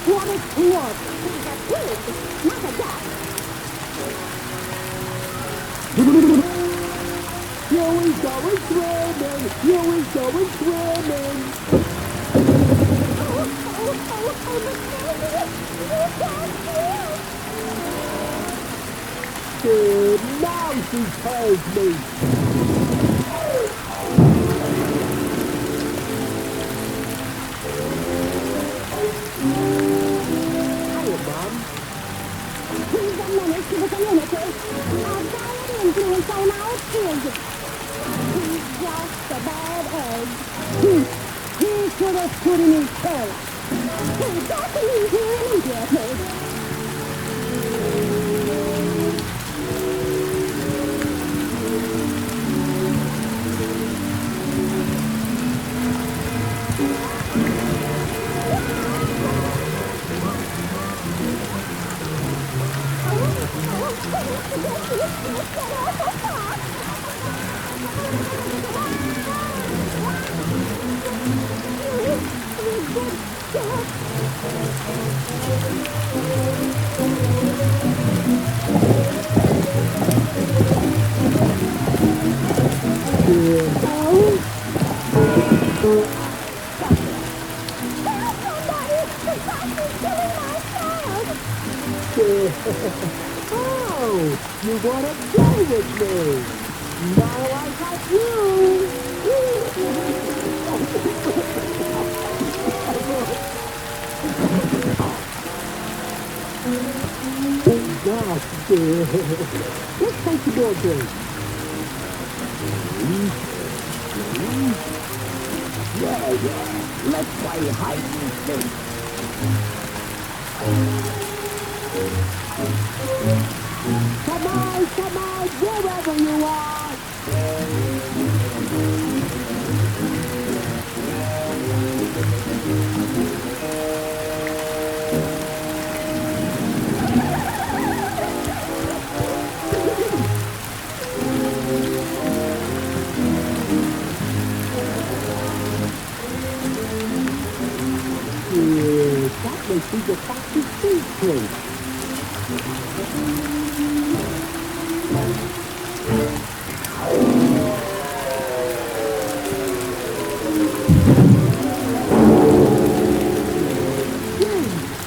What is what? He's a pig, not a duck. Here we go swimming. Here we go swimming. Now she tells me. Hiya, Mom. He's a menace to the community. A bad influence on our children. He's just a bad egg. He should have put in his tail. He's got to leave here immediately. want to play with me. Now I got you. Gosh, dear. Let's play some more games. Yeah. Let's play hide and seek. Come on, wherever you are. That makes me get back to Steve's place.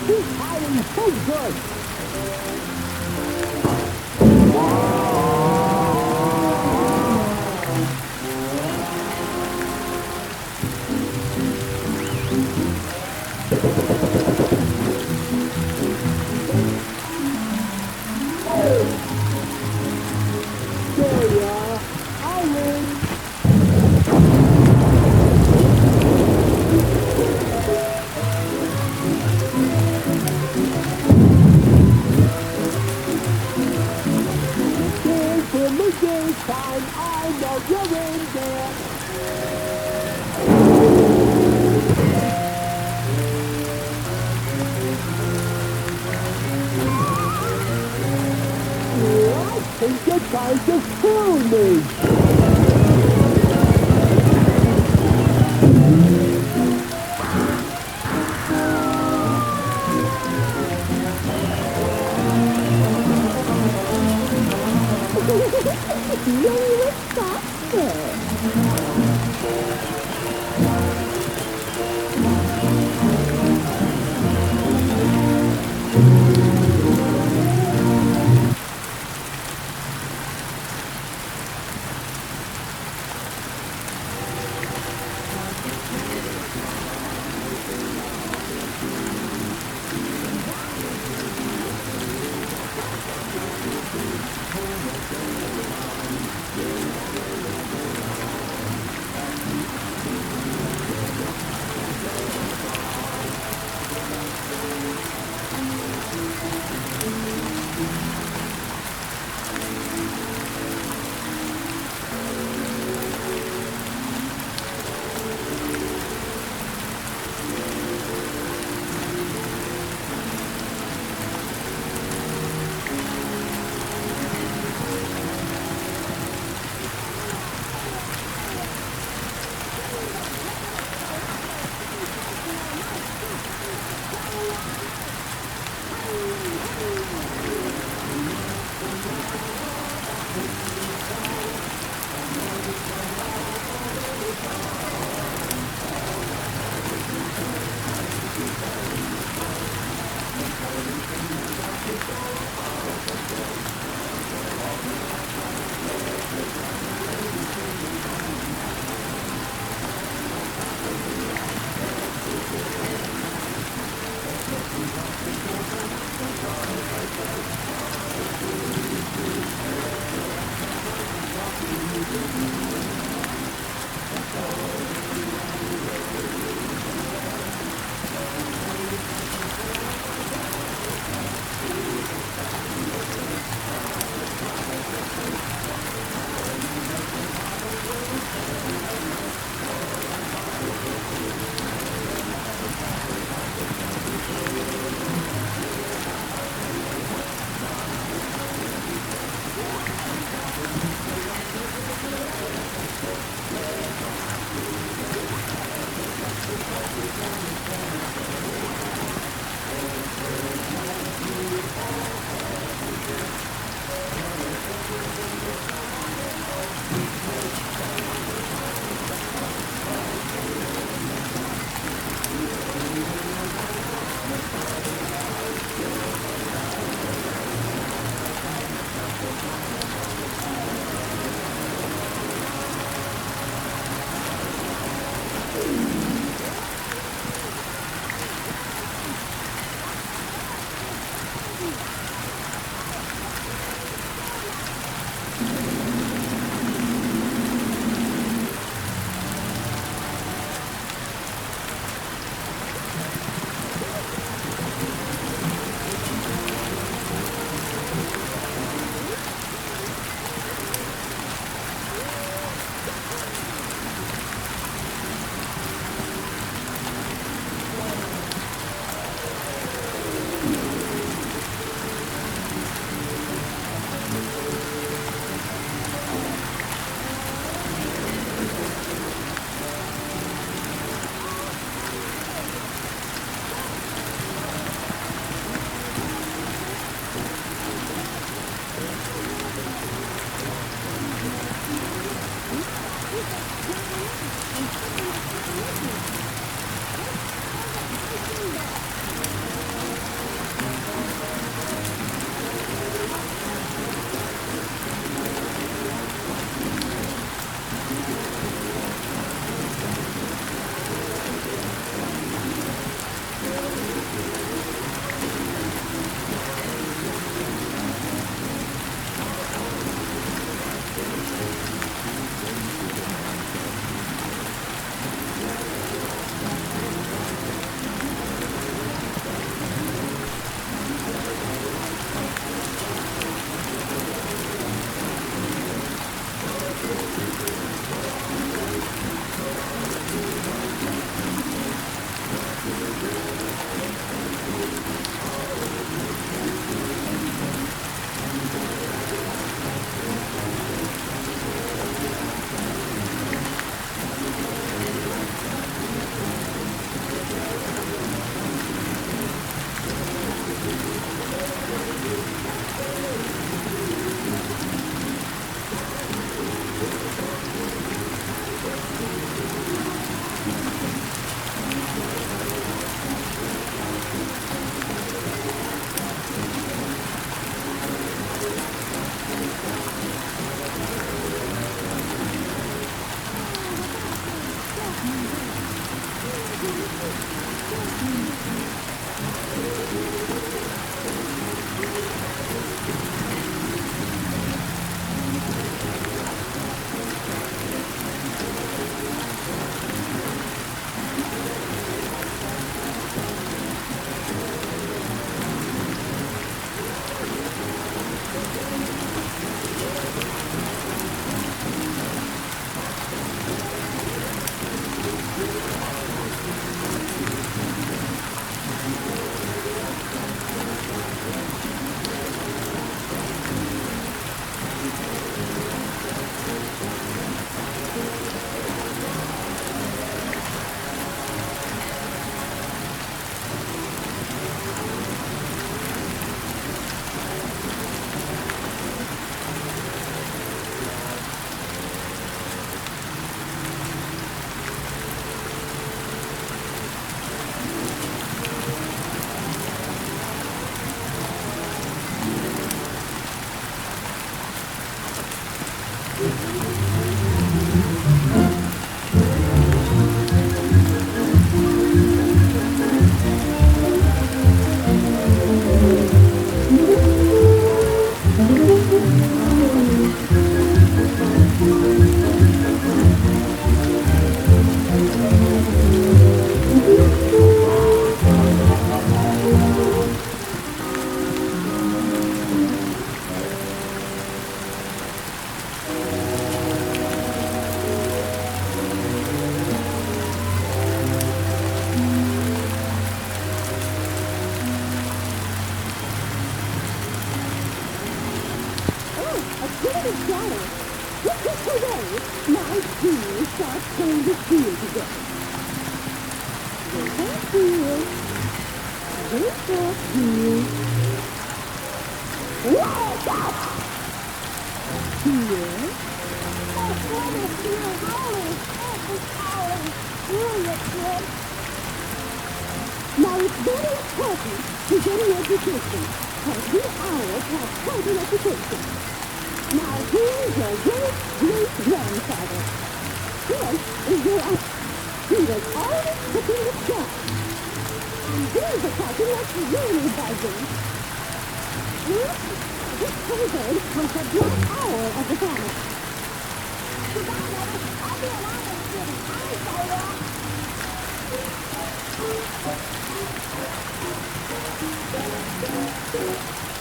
He's hiding so good. There you are. I'll win. For me this time, I know you're in there. I think you're trying to fool me. Really responsible. Now it's very important to get an education, because we owls have quite an education. Now here's your great-great-grandfather. This is your uncle. He was always cooking the sky. And here's a cartoon that's really buzzing. This pretty bird was the black owl of the family. Goodbye, Mother. I'll be around in a few hours, so long.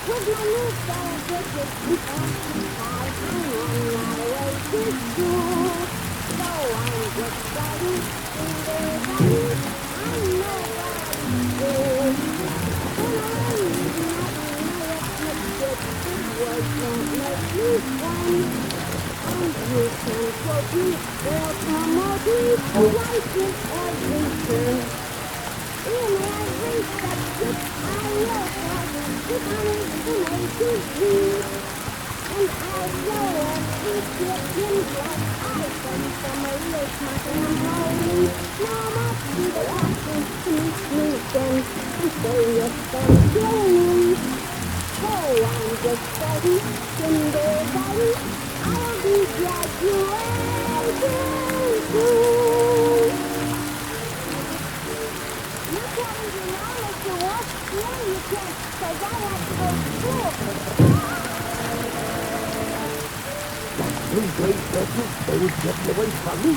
With my new style of breakfast, I'm on my way to school. So I'm just starting to live. I know what I'm doing. And I words don't make me fun. And you can quote me or promote me twice in every turn. In every subject I will have it on to A to Z. And I know every different like I come from a real smart and I'm holy. Now must be the passion to meet them and say yes and slowly. So I'm just study, kindergarten, I'll be graduating soon. You can't even know Mr. Wolf. No, you can't, because I have to go to school. These great judges, they would get away from me.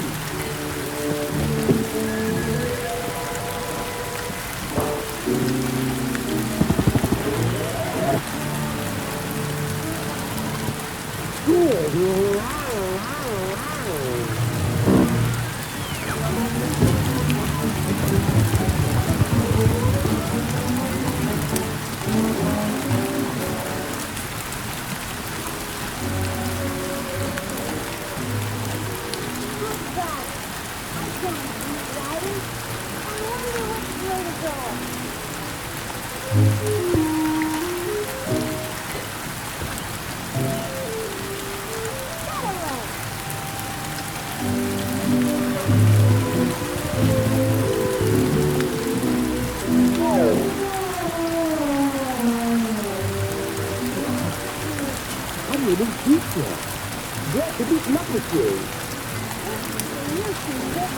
God. I can't beat riding. I wonder which way to go. That way. How do you do pizza? Glad to meet up with you. You see it.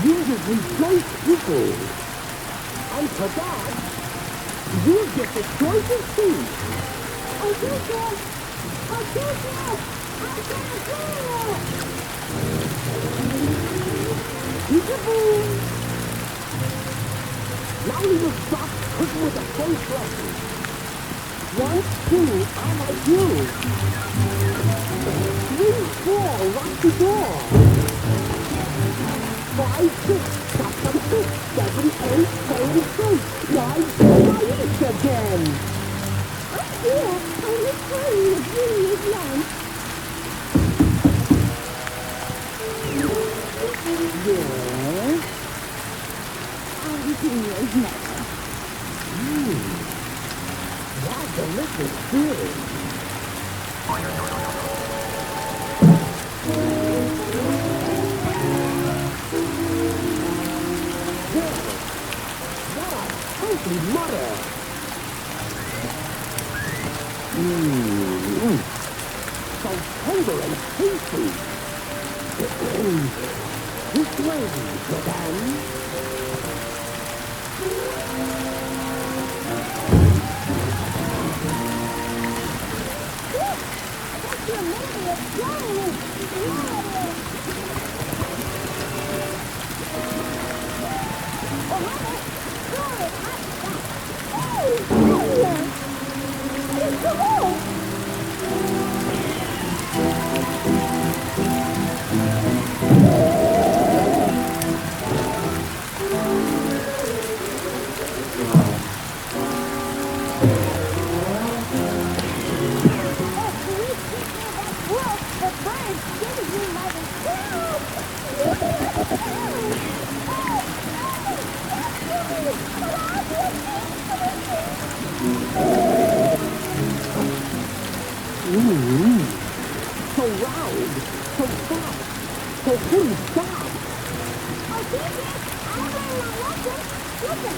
These are replaced people. And for that, you get the choice of seat. I think it. I think it. I can't see it. Peekaboo. Now we will stop cooking with the first lesson. 1, 2, I like you. 3, 4, lock the door. 5, 6, stop some 6, 7, 8, play the street. 9, 10, I eat again. I'm here. I'm returning the genius lunch. Yes? I'm genius never. Wow, delicious food. What a healthy mother. So tender and tasty. This way, madame. That's your memory of flying. Oh, honey. Sorry. It's so old. So loud, so fast, so fully stop. Oh, Gigi, I learned my lesson. Listen.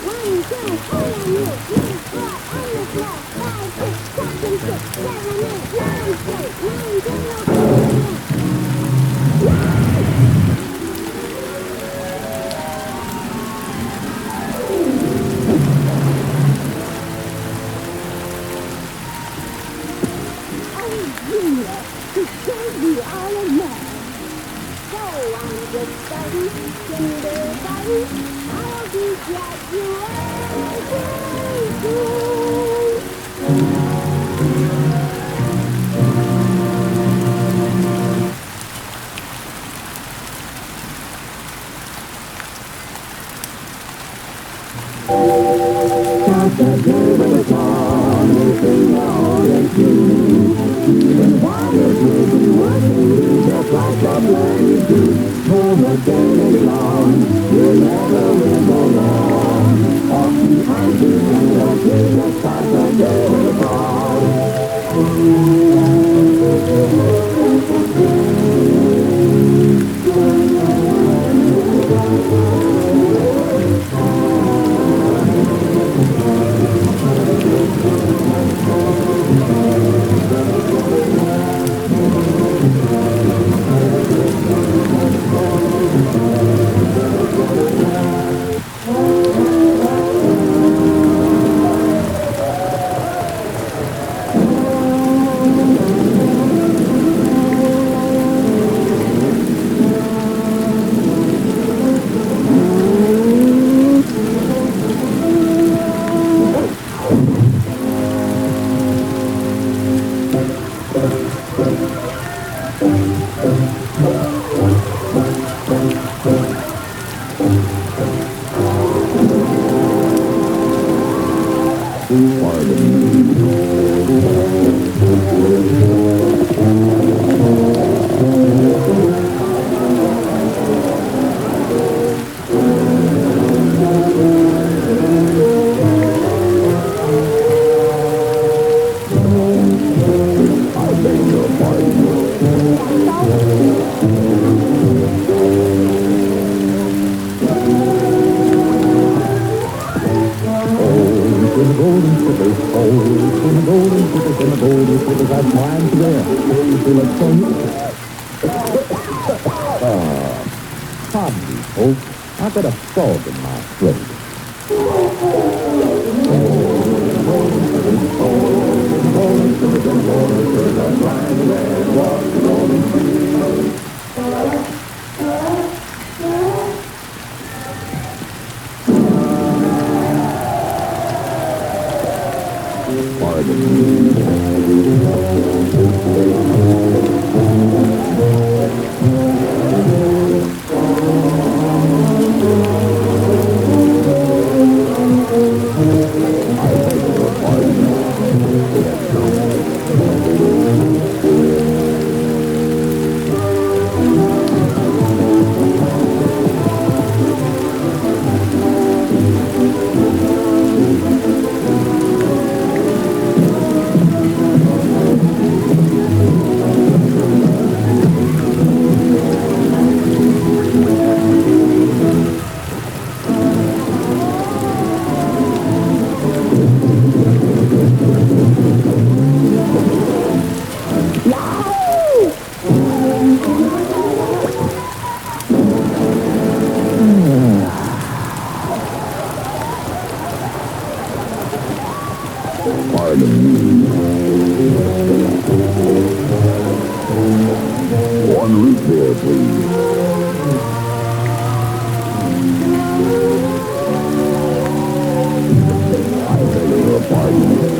1, 2, 3 on you. 3, 4 on the floor. 5, 6, 7, 6, 7, 8, 9, 10, I'll be glad you Oh, Pardon me, folks. I've got a frog in my throat. One root beer, please. I beg your pardon.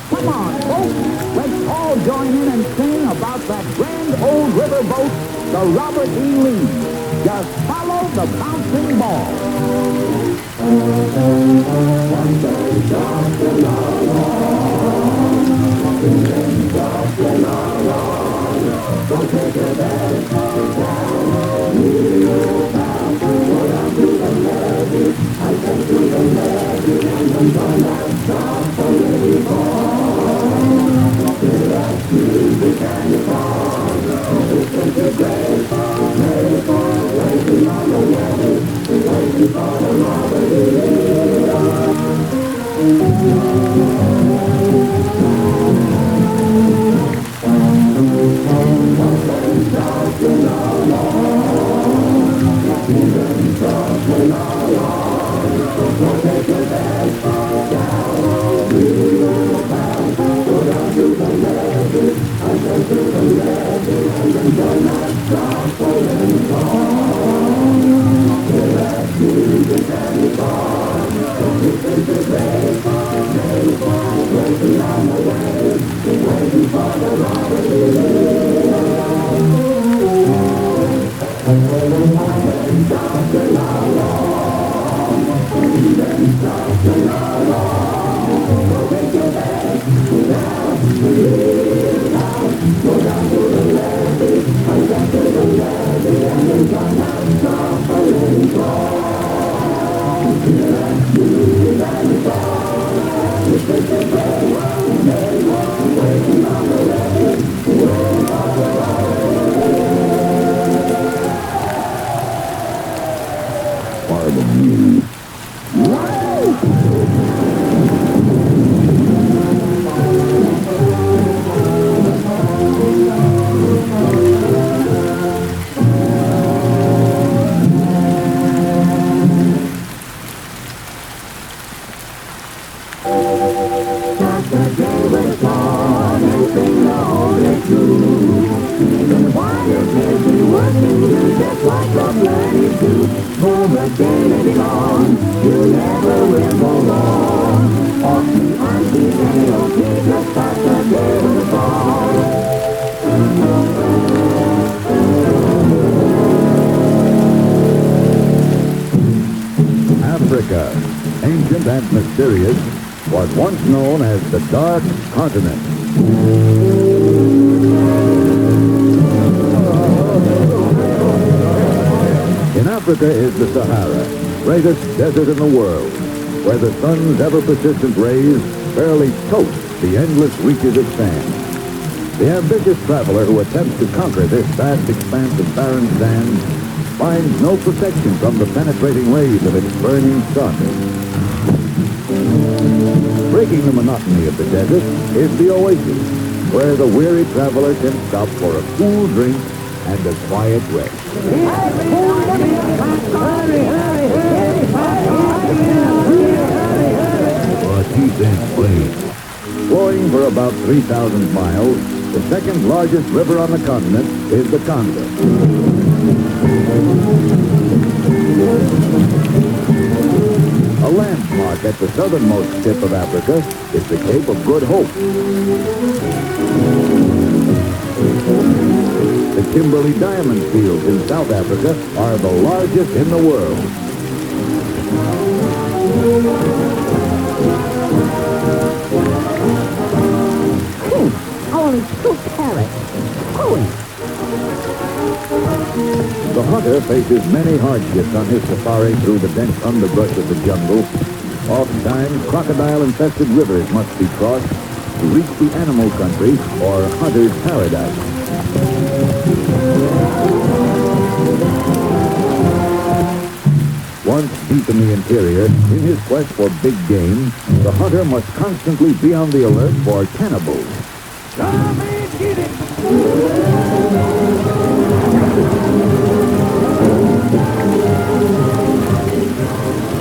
Come on, folks. Let's all join in and sing about that grand old riverboat, the Robert E. Lee. Just follow the bouncing ball. what the learning do. For the day may be long, you never will go wrong. Off the auntie, just start the day with a song. Africa, ancient and mysterious, was once known as the Dark Continent. In Africa is the Sahara, greatest desert in the world, where the sun's ever-persistent rays barely toast the endless reaches of sand. The ambitious traveler who attempts to conquer this vast expanse of barren sand finds no protection from the penetrating rays of its burning sun. Breaking the monotony of the desert is the oasis, where the weary traveler can stop for a cool drink and a quiet rest. But he's in place. Flowing for about 3,000 miles, the second largest river on the continent is the Congo. A landmark at the southernmost tip of Africa is the Cape of Good Hope. The Kimberley Diamond Fields in South Africa are the largest in the world. Only 2 carrots. The hunter faces many hardships on his safari through the dense underbrush of the jungle. Oftentimes, crocodile-infested rivers must be crossed to reach the animal country or hunter's paradise. Once deep in the interior, in his quest for big game, the hunter must constantly be on the alert for cannibals.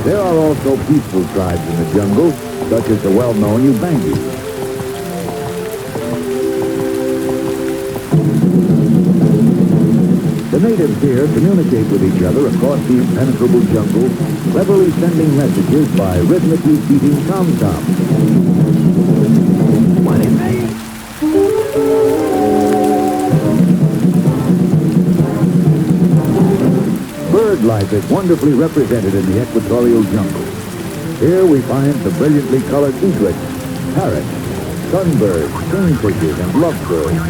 There are also peaceful tribes in the jungle, such as the well-known Ubangi. The natives here communicate with each other across the impenetrable jungle, cleverly sending messages by rhythmically beating tom-toms. What is it? Bird life is wonderfully represented in the equatorial jungle. Here we find the brilliantly colored egrets, parrots, sunbirds, kingfishers, and lovebirds.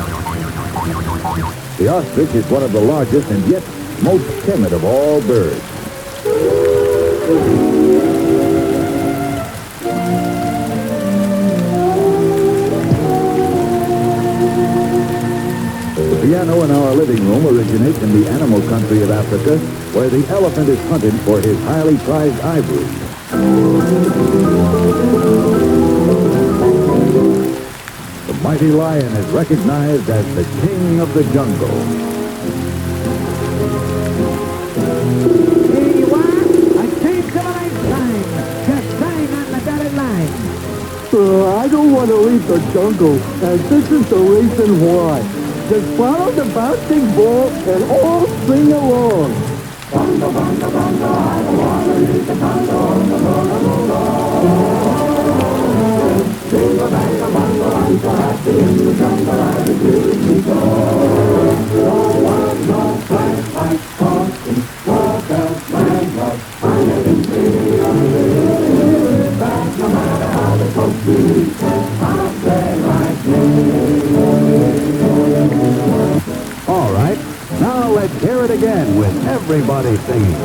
The ostrich is one of the largest and yet most timid of all birds. The piano in our living room originates in the animal country of Africa, where the elephant is hunted for his highly prized ivory. The mighty lion is recognized as the king of the jungle. Here you are, a change of a lifetime. Just dying on the dotted line. I don't want to leave the jungle, and this is the reason why. Just follow the bouncing ball and all sing along. Bongo, bongo, bongo, I don't want to leave the jungle. Bingo, bango, bongo, I'm so happy in the jungle, I refuse to go. No one, no place, like talking, walk out, land, I'm living free. Back no matter how the coast is, I'll stay right here. All right, now let's hear it again with everybody singing.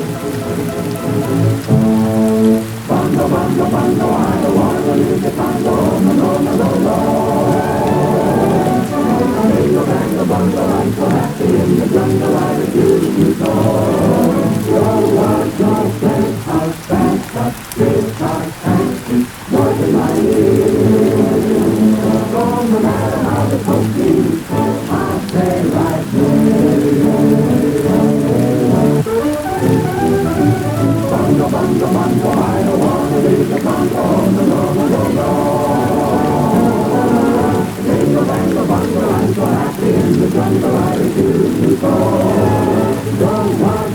Bongo, bongo, bongo, I don't want to leave the Congo, no, no, no, no, no. Bingo, bango, bongo, I'm so happy in the jungle, I refuse to go. No one, no place, I'll stand up, this I can't keep more than my ears. No matter how the coast is, I'll stay right here. Bongo, bongo, bongo, I don't want to leave the Congo, no, no, no, no, no. Bingo, bango, bongo, I'm so happy in the jungle, I refuse to go. Don't want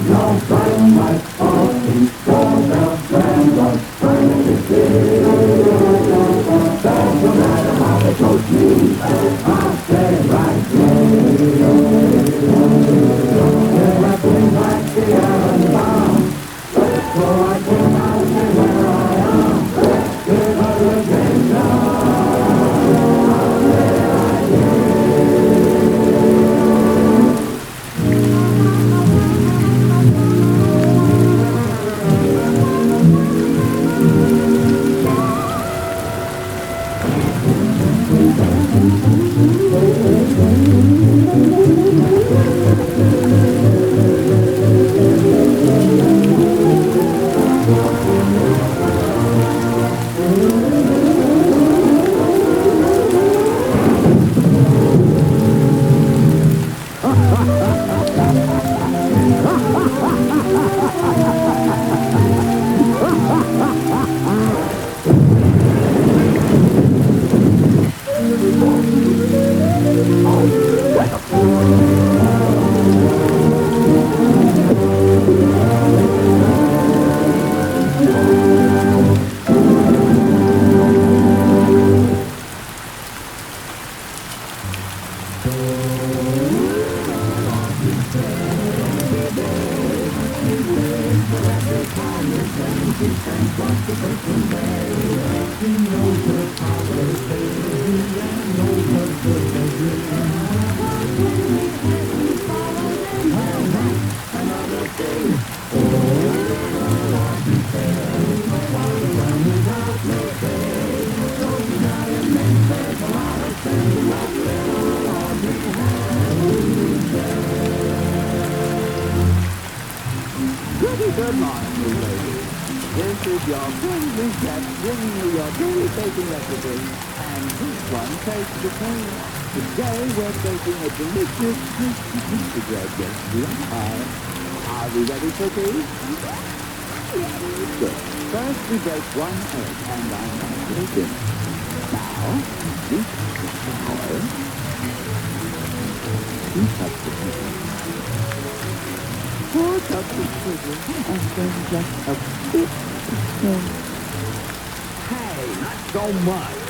Good morning, new ladies. This is your friendly chef bringing you your daily baking recipe. And this one takes the pain. Today we're baking a delicious crispy pizza bread. Yes, we are. Are we ready for tea? Good. First we break one egg and I'm going to put it in. Now, we cut the flour. We cut the sugar. 4 cups of sugar and then just a bit of salt. Hey, not so much.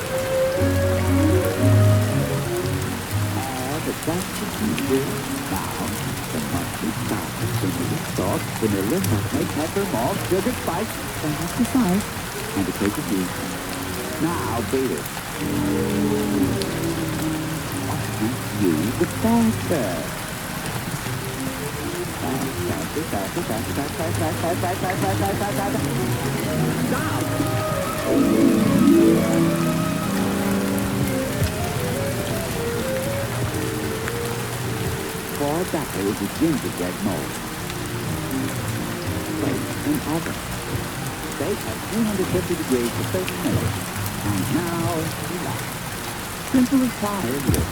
Add a dash of sugar. Now, the mustard sauce, vanilla sauce, vanilla, nutmeg, pepper, malt, sugar, spice, and that's the size, and a cake of cheese. Now, beat it. And use the faster. Faster. Stop! Pour batter with the gingerbread mold. Place in oven. Bake at 350 degrees for 30 minutes. And now, relax. Simple as pie, isn't it?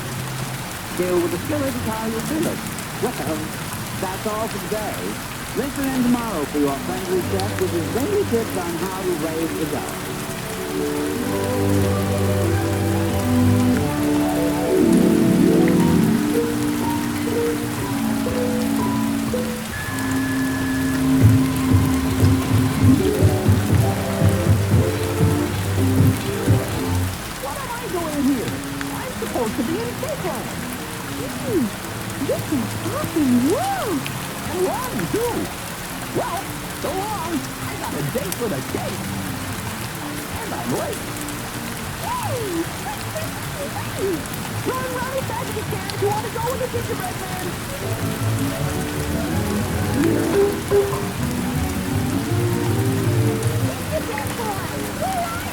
Fill with a skillet is how you fill it. Well, that's all for today. Listen in tomorrow for your friendly chef with his daily tips on how to raise a dog. What am I doing here? I'm supposed to be in Technicolor. This is awesome world. And long, too. Well, so long. I got a date with a cake. And I'm late. Hey! Run as fast as you can if you want to go with the gingerbread man. Gingerbread boy, where are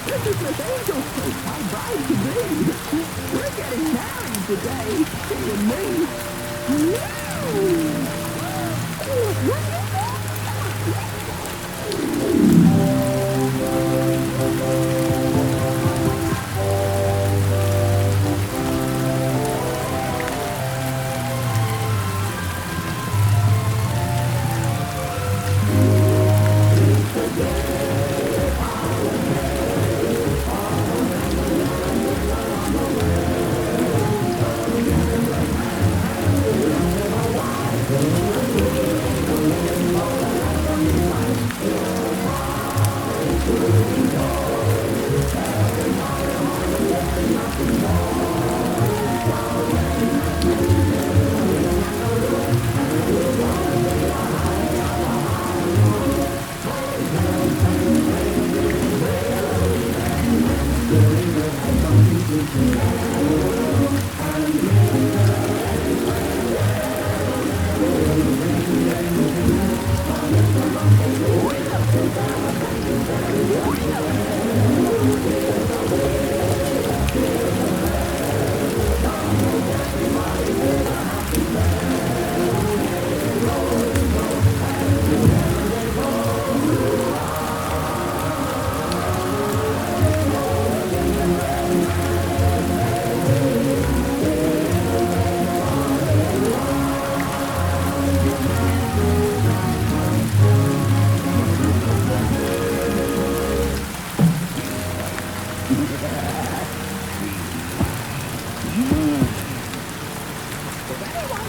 This is Miss Angel's place, my bride to be. We're getting married today, she and me.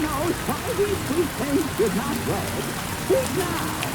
knows why these two things should not wed. Speak now.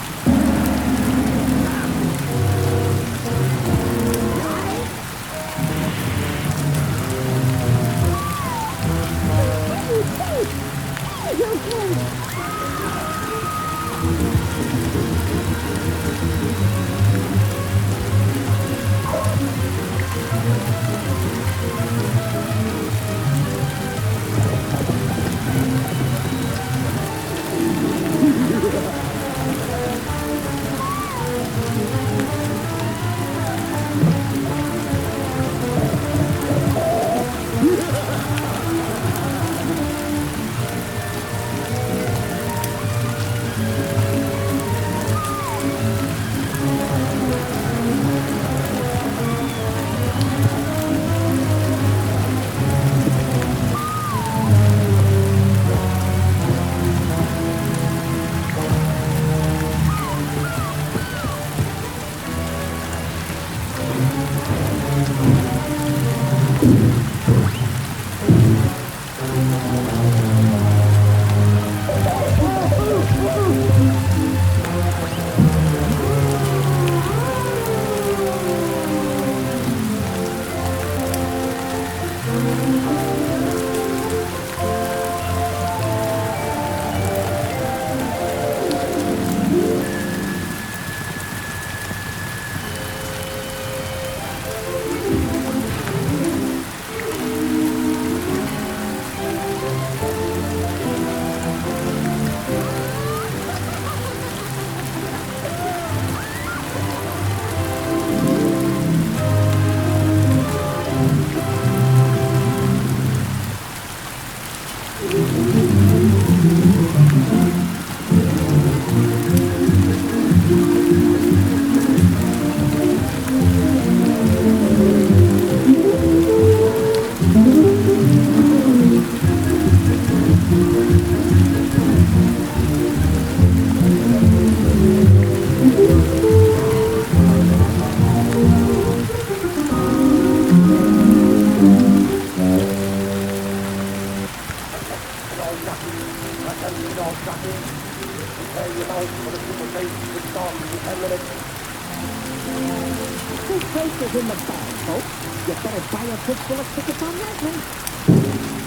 This race is in the bag, folks. You better buy a fistful of tickets on that one.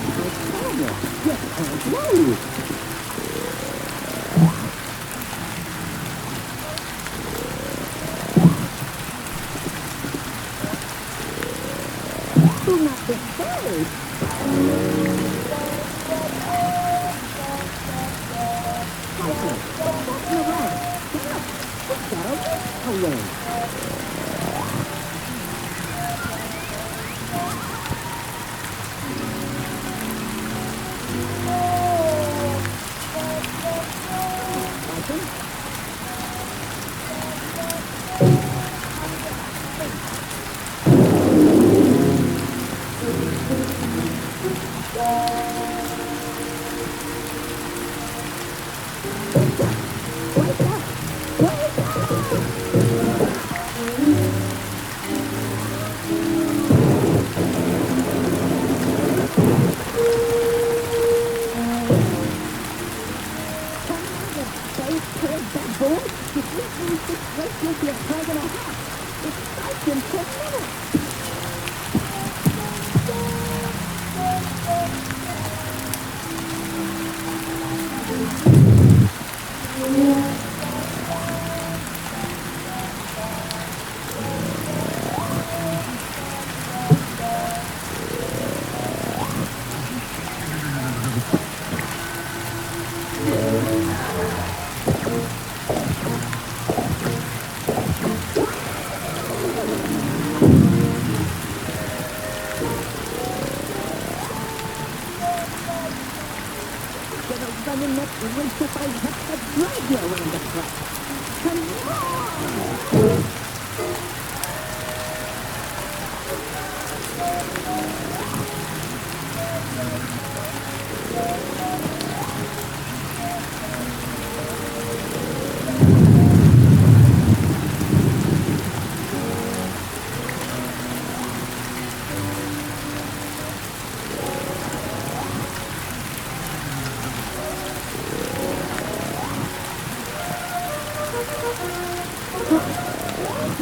Americana, you can't lose. Do not disturb. Piper, stop walking around. Get up. We've got a race to win.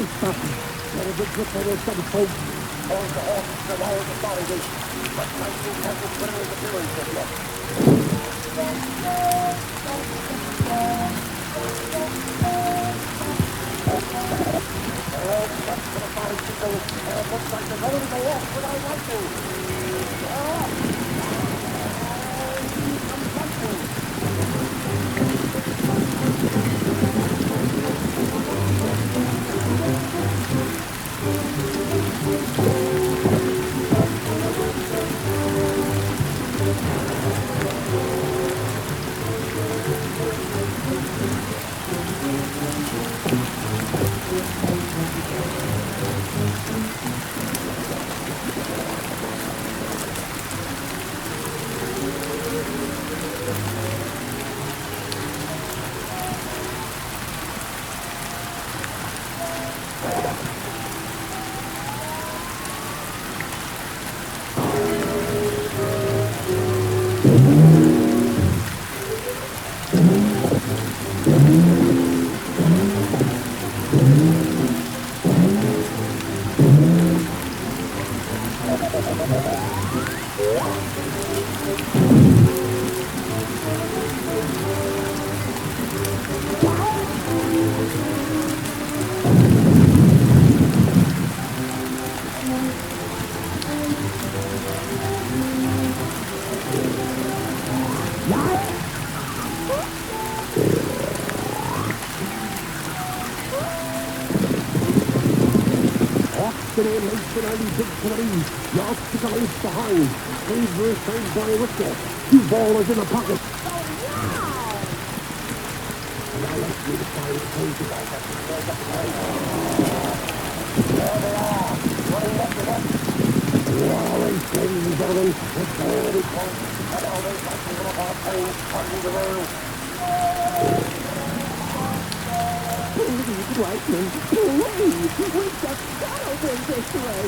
this stuff. Let a big grip on those some folks. All the horses and all the bodies. But 19 hasn't put in his appearance just yet. Well, that's for the body people. And it looks like they're ready to go off without lightning. Today, late in early big committees. Y'all stick a lace behind. Please were signed by Richter. 2 ballers in the pocket. Now let's see the fire close the ball. There they are. Running left to left. All right, ladies and gentlemen. It's already close. And now they're passing them up on a plane. Parking the road. Please, Lightning, please, we just got over this way.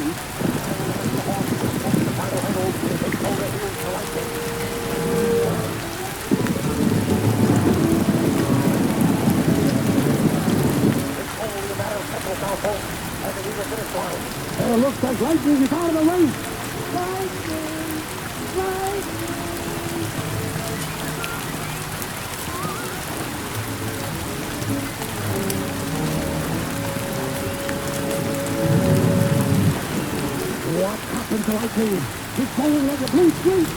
It looks like Lightning is out of the race. Lightning, Lightning. What happened to Lightning? It's going like a blue streak.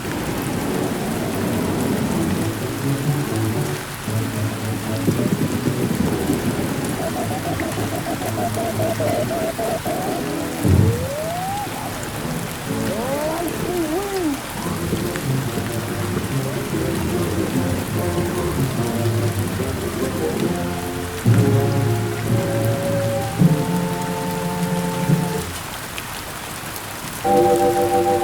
Lightning wins.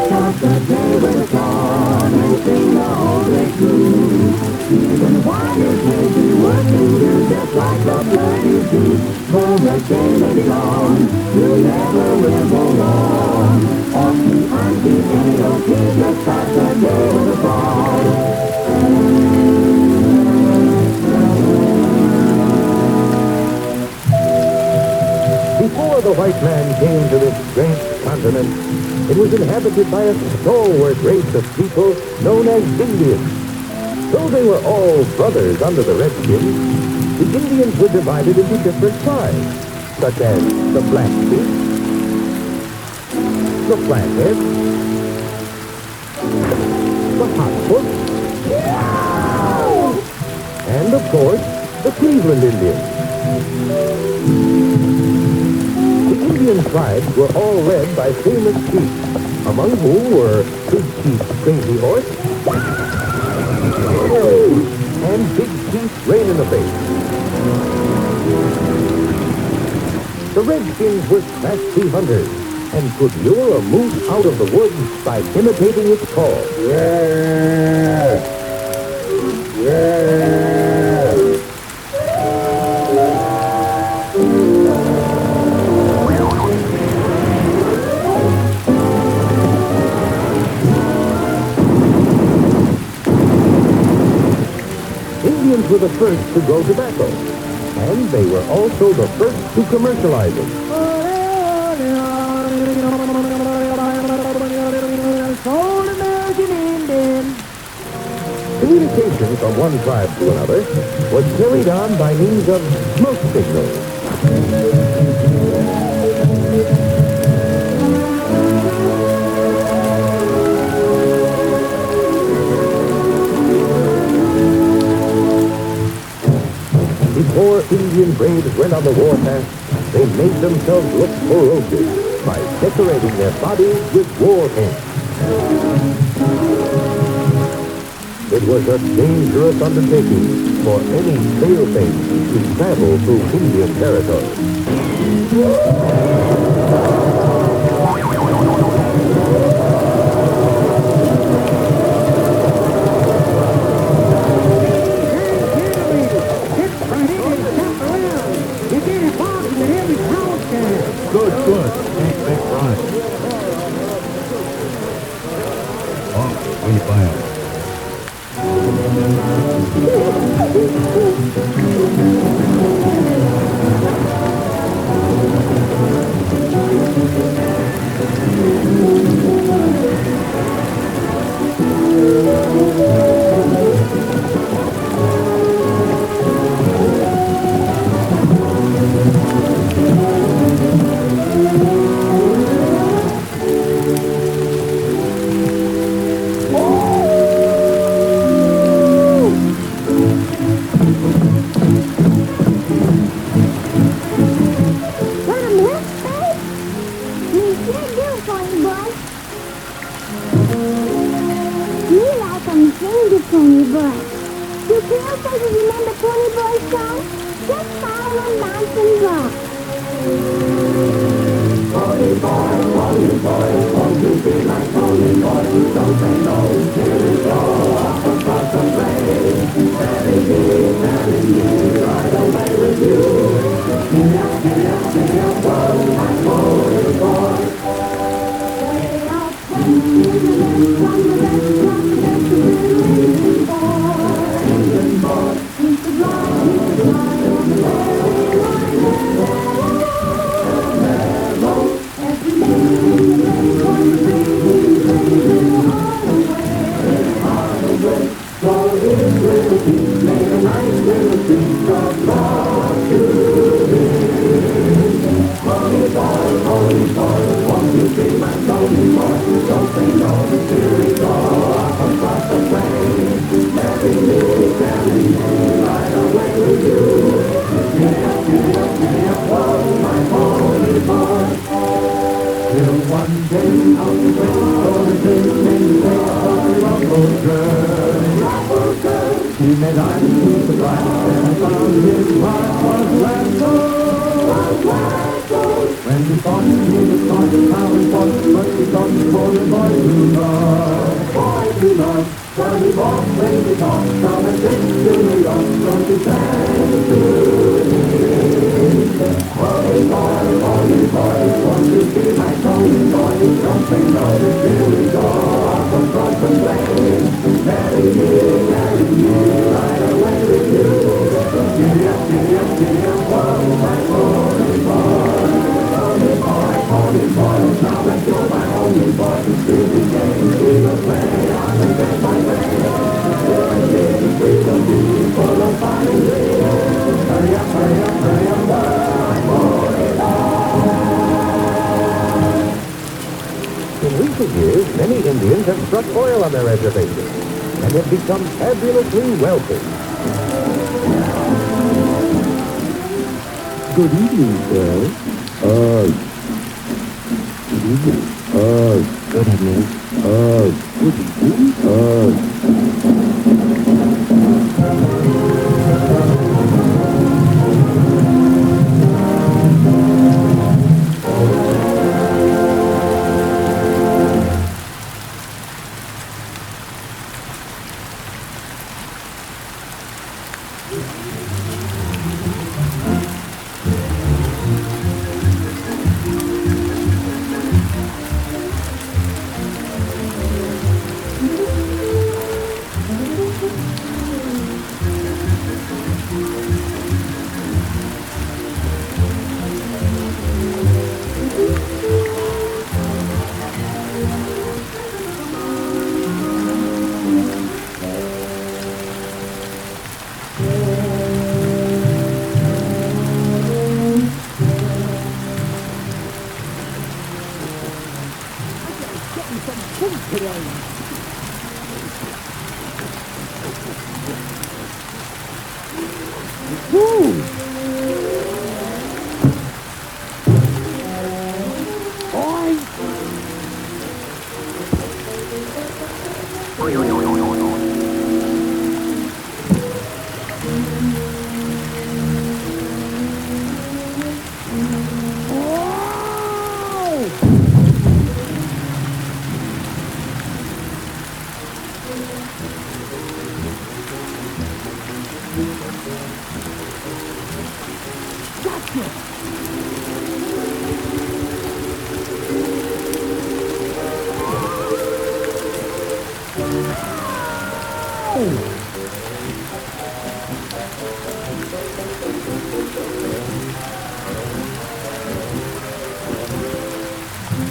Just a day with a song and sing all day through. Even wires may be working you just like the birdies do. For the day may be long, you never will go wrong. Off-key, on-key, A-OK, just start the day with a song. Before the white man came to this strange continent, it was inhabited by a stalwart race of people known as Indians. Though they were all brothers under the Redskins, the Indians were divided into different tribes, such as the Blackfeet, the Flathead, the Hotfoot, and, of course, the Cleveland Indians. The Indian tribes were all led by famous chiefs, among whom were Big Chief Crazy Horse and Big Chief Rain in the Face. The Redskins were crafty hunters and could lure a moose out of the woods by imitating its call. Indians were the first to grow tobacco. And they were also the first to commercialize it. Old American Indian. Communication from one tribe to another was carried on by means of smoke signals. Before Indian braves went on the warpath, they made themselves look ferocious by decorating their bodies with war paint. It was a dangerous undertaking for any paleface to travel through Indian territory. Good, good. That's right. Oh, what are you buying? Pony Boy. Do palefaces remember Pony Boy's song? Just follow and bounce and rock. Pony boy, won't you be like Pony Boy? Don't say no, here we go, up across the plain. Marry me, right away with you. Giddy up, whoa, my Pony Boy. Way out from the left, from the left, Indian boy, he's the blind, on the every day, on the so his little feet made a nice little piece of love to him. Pony boy, won't you be my Pony boy? Don't say no, here we go, up across the plain. Marry me, right away with you. Giddy up, whoa, my Pony boy. Till one day out the way, gonna take me away from the rumble girl. He met eyes to the glass and found his heart was glad so. When he thought he was starting how he fought, but he thought for the boy to love. Boy to love. Johnny Bob, when we talk, from a trip to New York, don't you stand to him. Pony boy, won't you be my Pony boy? Don't say no, here we go, up across the plain. Marry me, right away with you. Giddy up, whoa, my Pony boy. Pony boy, now that you're my only boy, really game, we will play on the day by day. You're big, we will be full of fun and glee. Hurry up, my Pony boy. In recent years, many Indians have struck oil on their reservations and have become fabulously wealthy. Good evening, sir. Good evening. Good evening. Good evening. Ooh. Oi.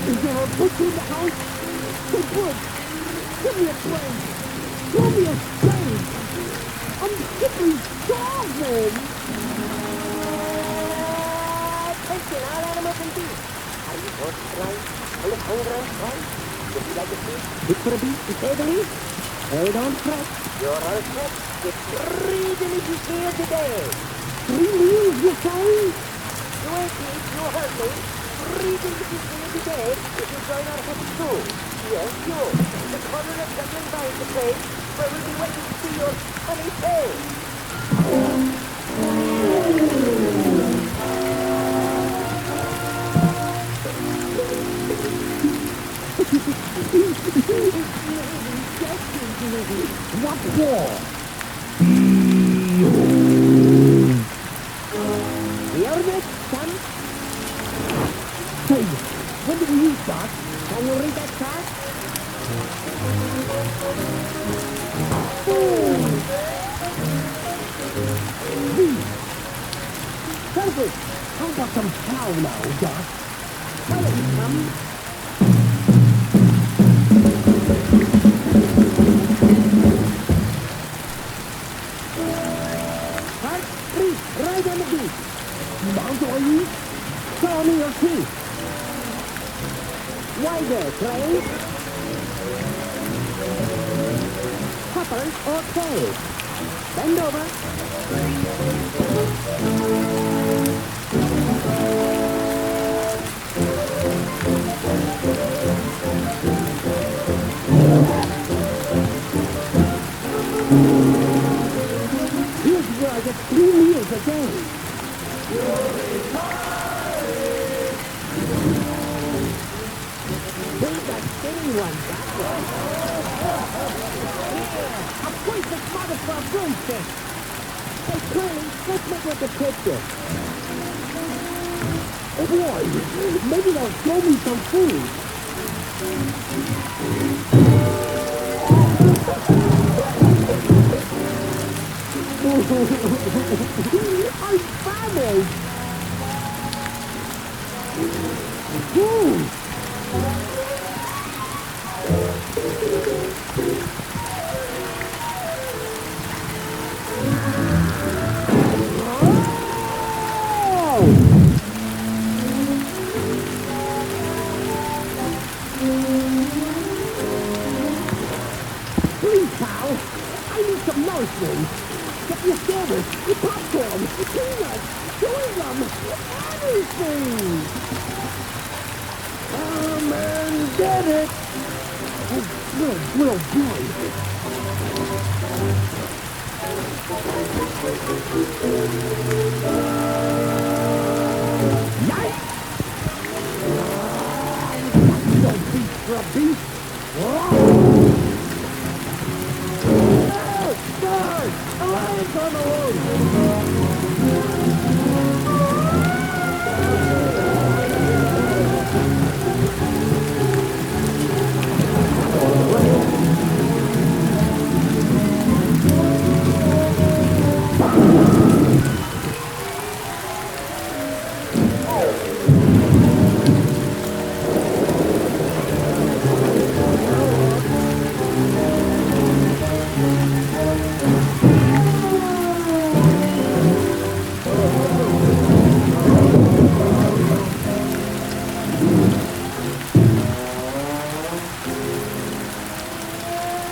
Is there a butcher in the house? Hey, Bud, give me a plane. Throw me a plane. I'm simply starving. Attention, all animals and beasts. Are you both blind? Full of hunger and fright? Would you like a feast? Fit for a beast, to say the least? Hey, don't fret. You're all set. Get 3 delicious meals today. 3 meals, you say? You ain't eat, you heard me. 3 delicious meals today if you join our happy crew. Yes, you. The corner of Dublin Vine to play, where we'll be waiting to see your funny face. What for? Hear this, son? Hey, when did we start? Can you read that chart? Perfect. How about some cow now, Doc? Follow me, come. Right on the beat. Mount oil. Show me your teeth. Wider, Clay. Couple or tail. Bend over. Here's where I get 3 meals a day. There's that skinny one, Doctor. Yeah, a perfect mother for a broomstick. Hey, Curly, let's make like a picture. Oh boy, maybe they'll show me some food. I'm famished. Please, pal. I need some nourishment. Get your sandwich, your popcorn, your peanuts, chewing gum, everything. Come and get it. Oh, little boy. Yikes! Don't beast for a beast. Guard! Alliance on the road!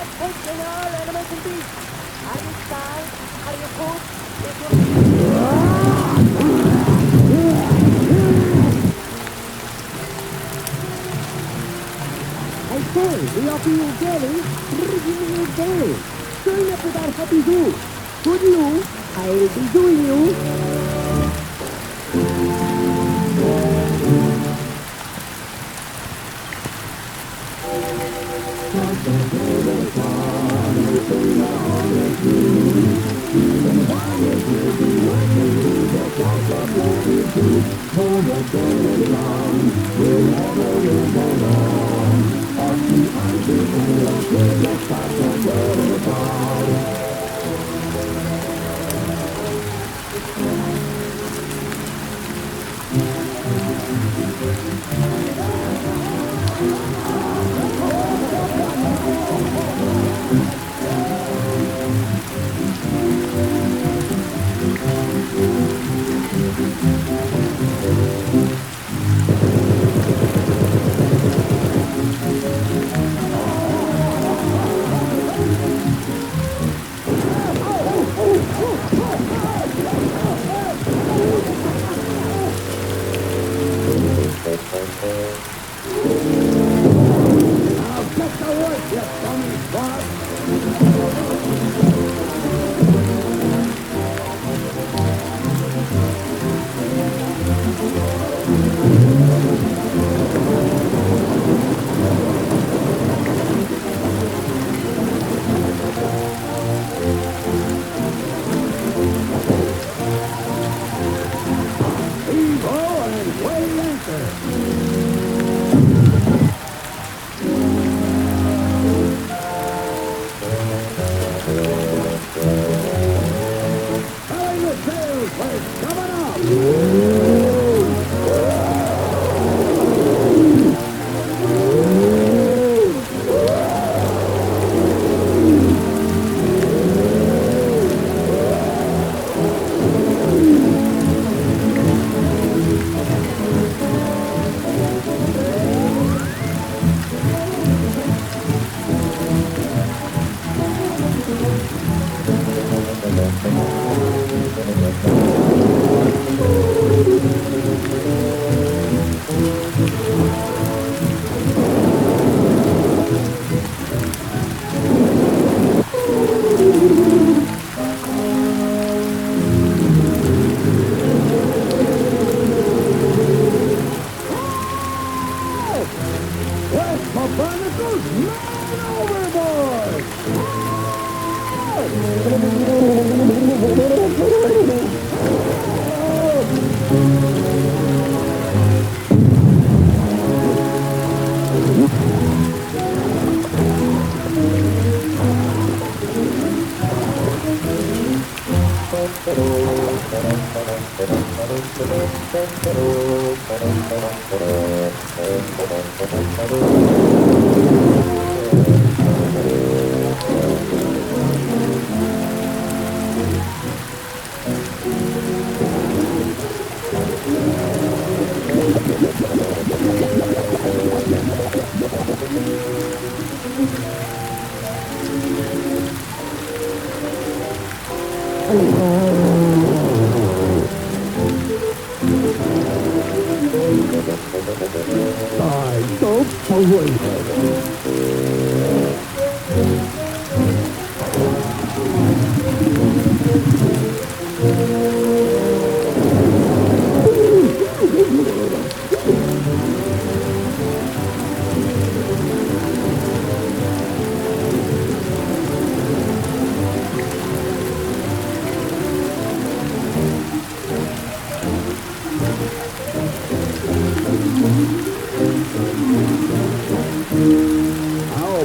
Attention, all animals and beasts. Are you starved? Are you cold? Is your Okay, we are being very original day. Join up with our happy zoo. Good you, I'll be doing you.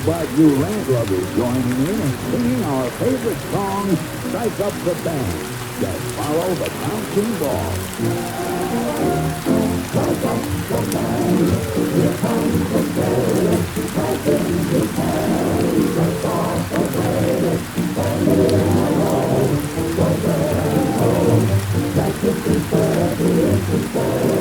But you landlubbers joining in and singing our favorite song, Strike Up the Band. Just follow the bouncing ball. Strike up the band, here comes the band. Strike in the band, strike off the band. Band it along, go band home. Strike it to band, it's the band.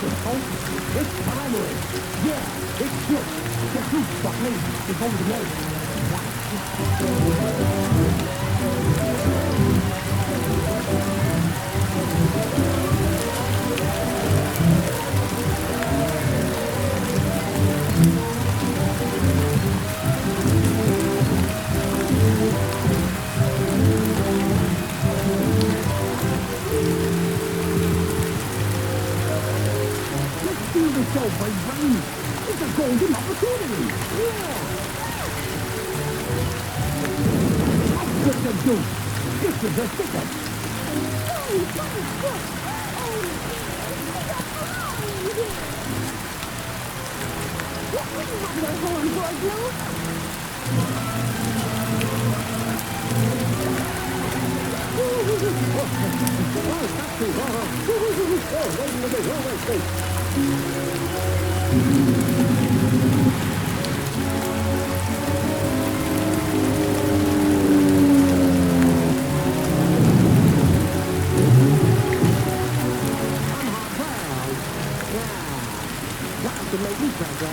listen, folks. It's primary. Yeah, it's good. The truth, but me, is over the edge. Let's see the show, brain. It's a golden opportunity. Yeah. That's what you do. This is a ticket. What do you have your horn for, Blue? To make me crack up.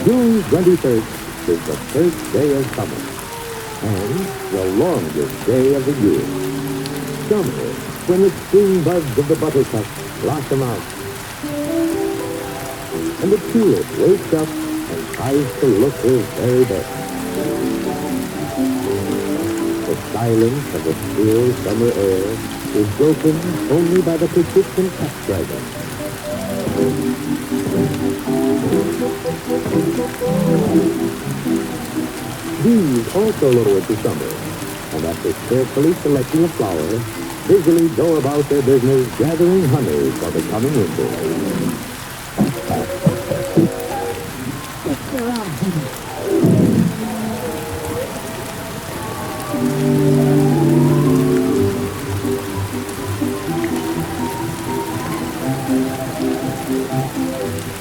June 23rd is the first day of summer, and the longest day of the year. Summer, when the spring buds of the buttercup blossom out, and the tulip wakes up and tries to look her very best. The silence of the still summer air is broken only by the persistent cat dragon. Bees also lower to summer, and after carefully selecting a flower, busily go about their business gathering honey for the coming winter.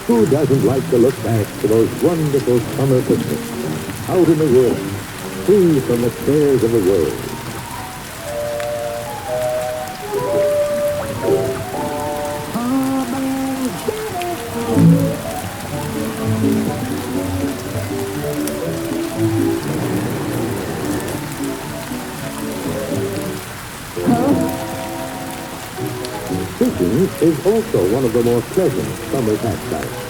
Who doesn't like to look back to those wonderful summer picnics? Out in the woods, free from the cares of the world. Fishing is also one of the more pleasant summer pastimes.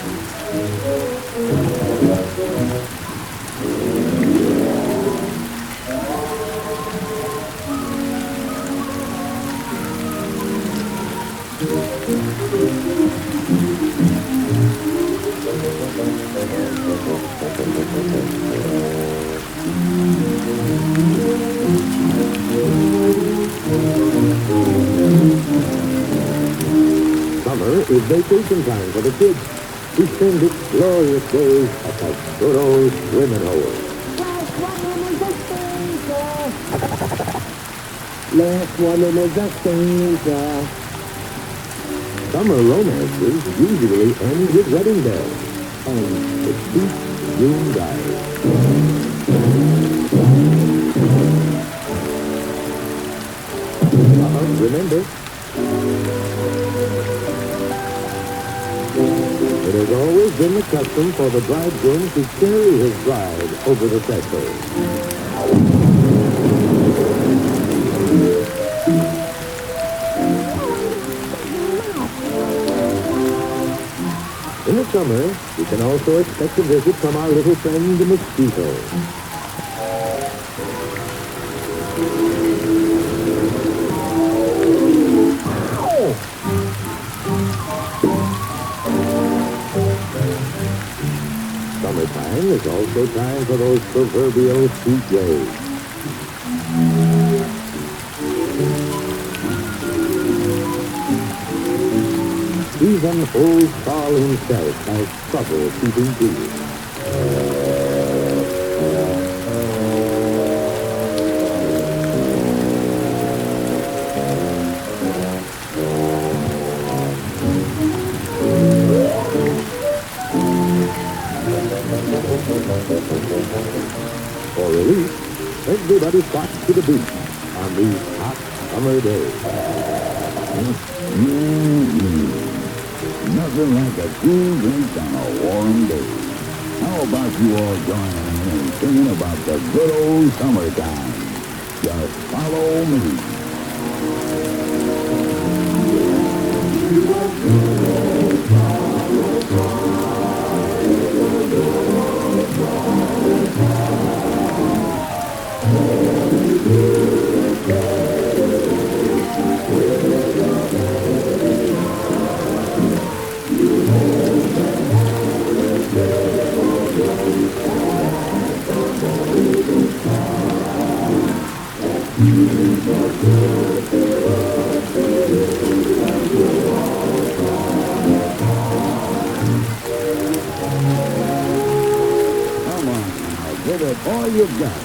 Summer is vacation time for the kids who spend its glorious days at that good old swimming hole. Last one in is a stanza. Summer romances usually end with wedding bells and the sweet June diet. Remember, it has always been the custom for the bridegroom to carry his bride over the threshold. In the summer, we can also expect a visit from our little friend, the mosquito. Summertime is also time for those proverbial sweet days. Even old Carl himself has trouble keeping cool. For relief, everybody flocks to the beach on these hot summer days. Nothing like a cool drink on a warm day. How about you all joining in and singing about the good old summertime? Just follow me. Come on now, give it all you've got.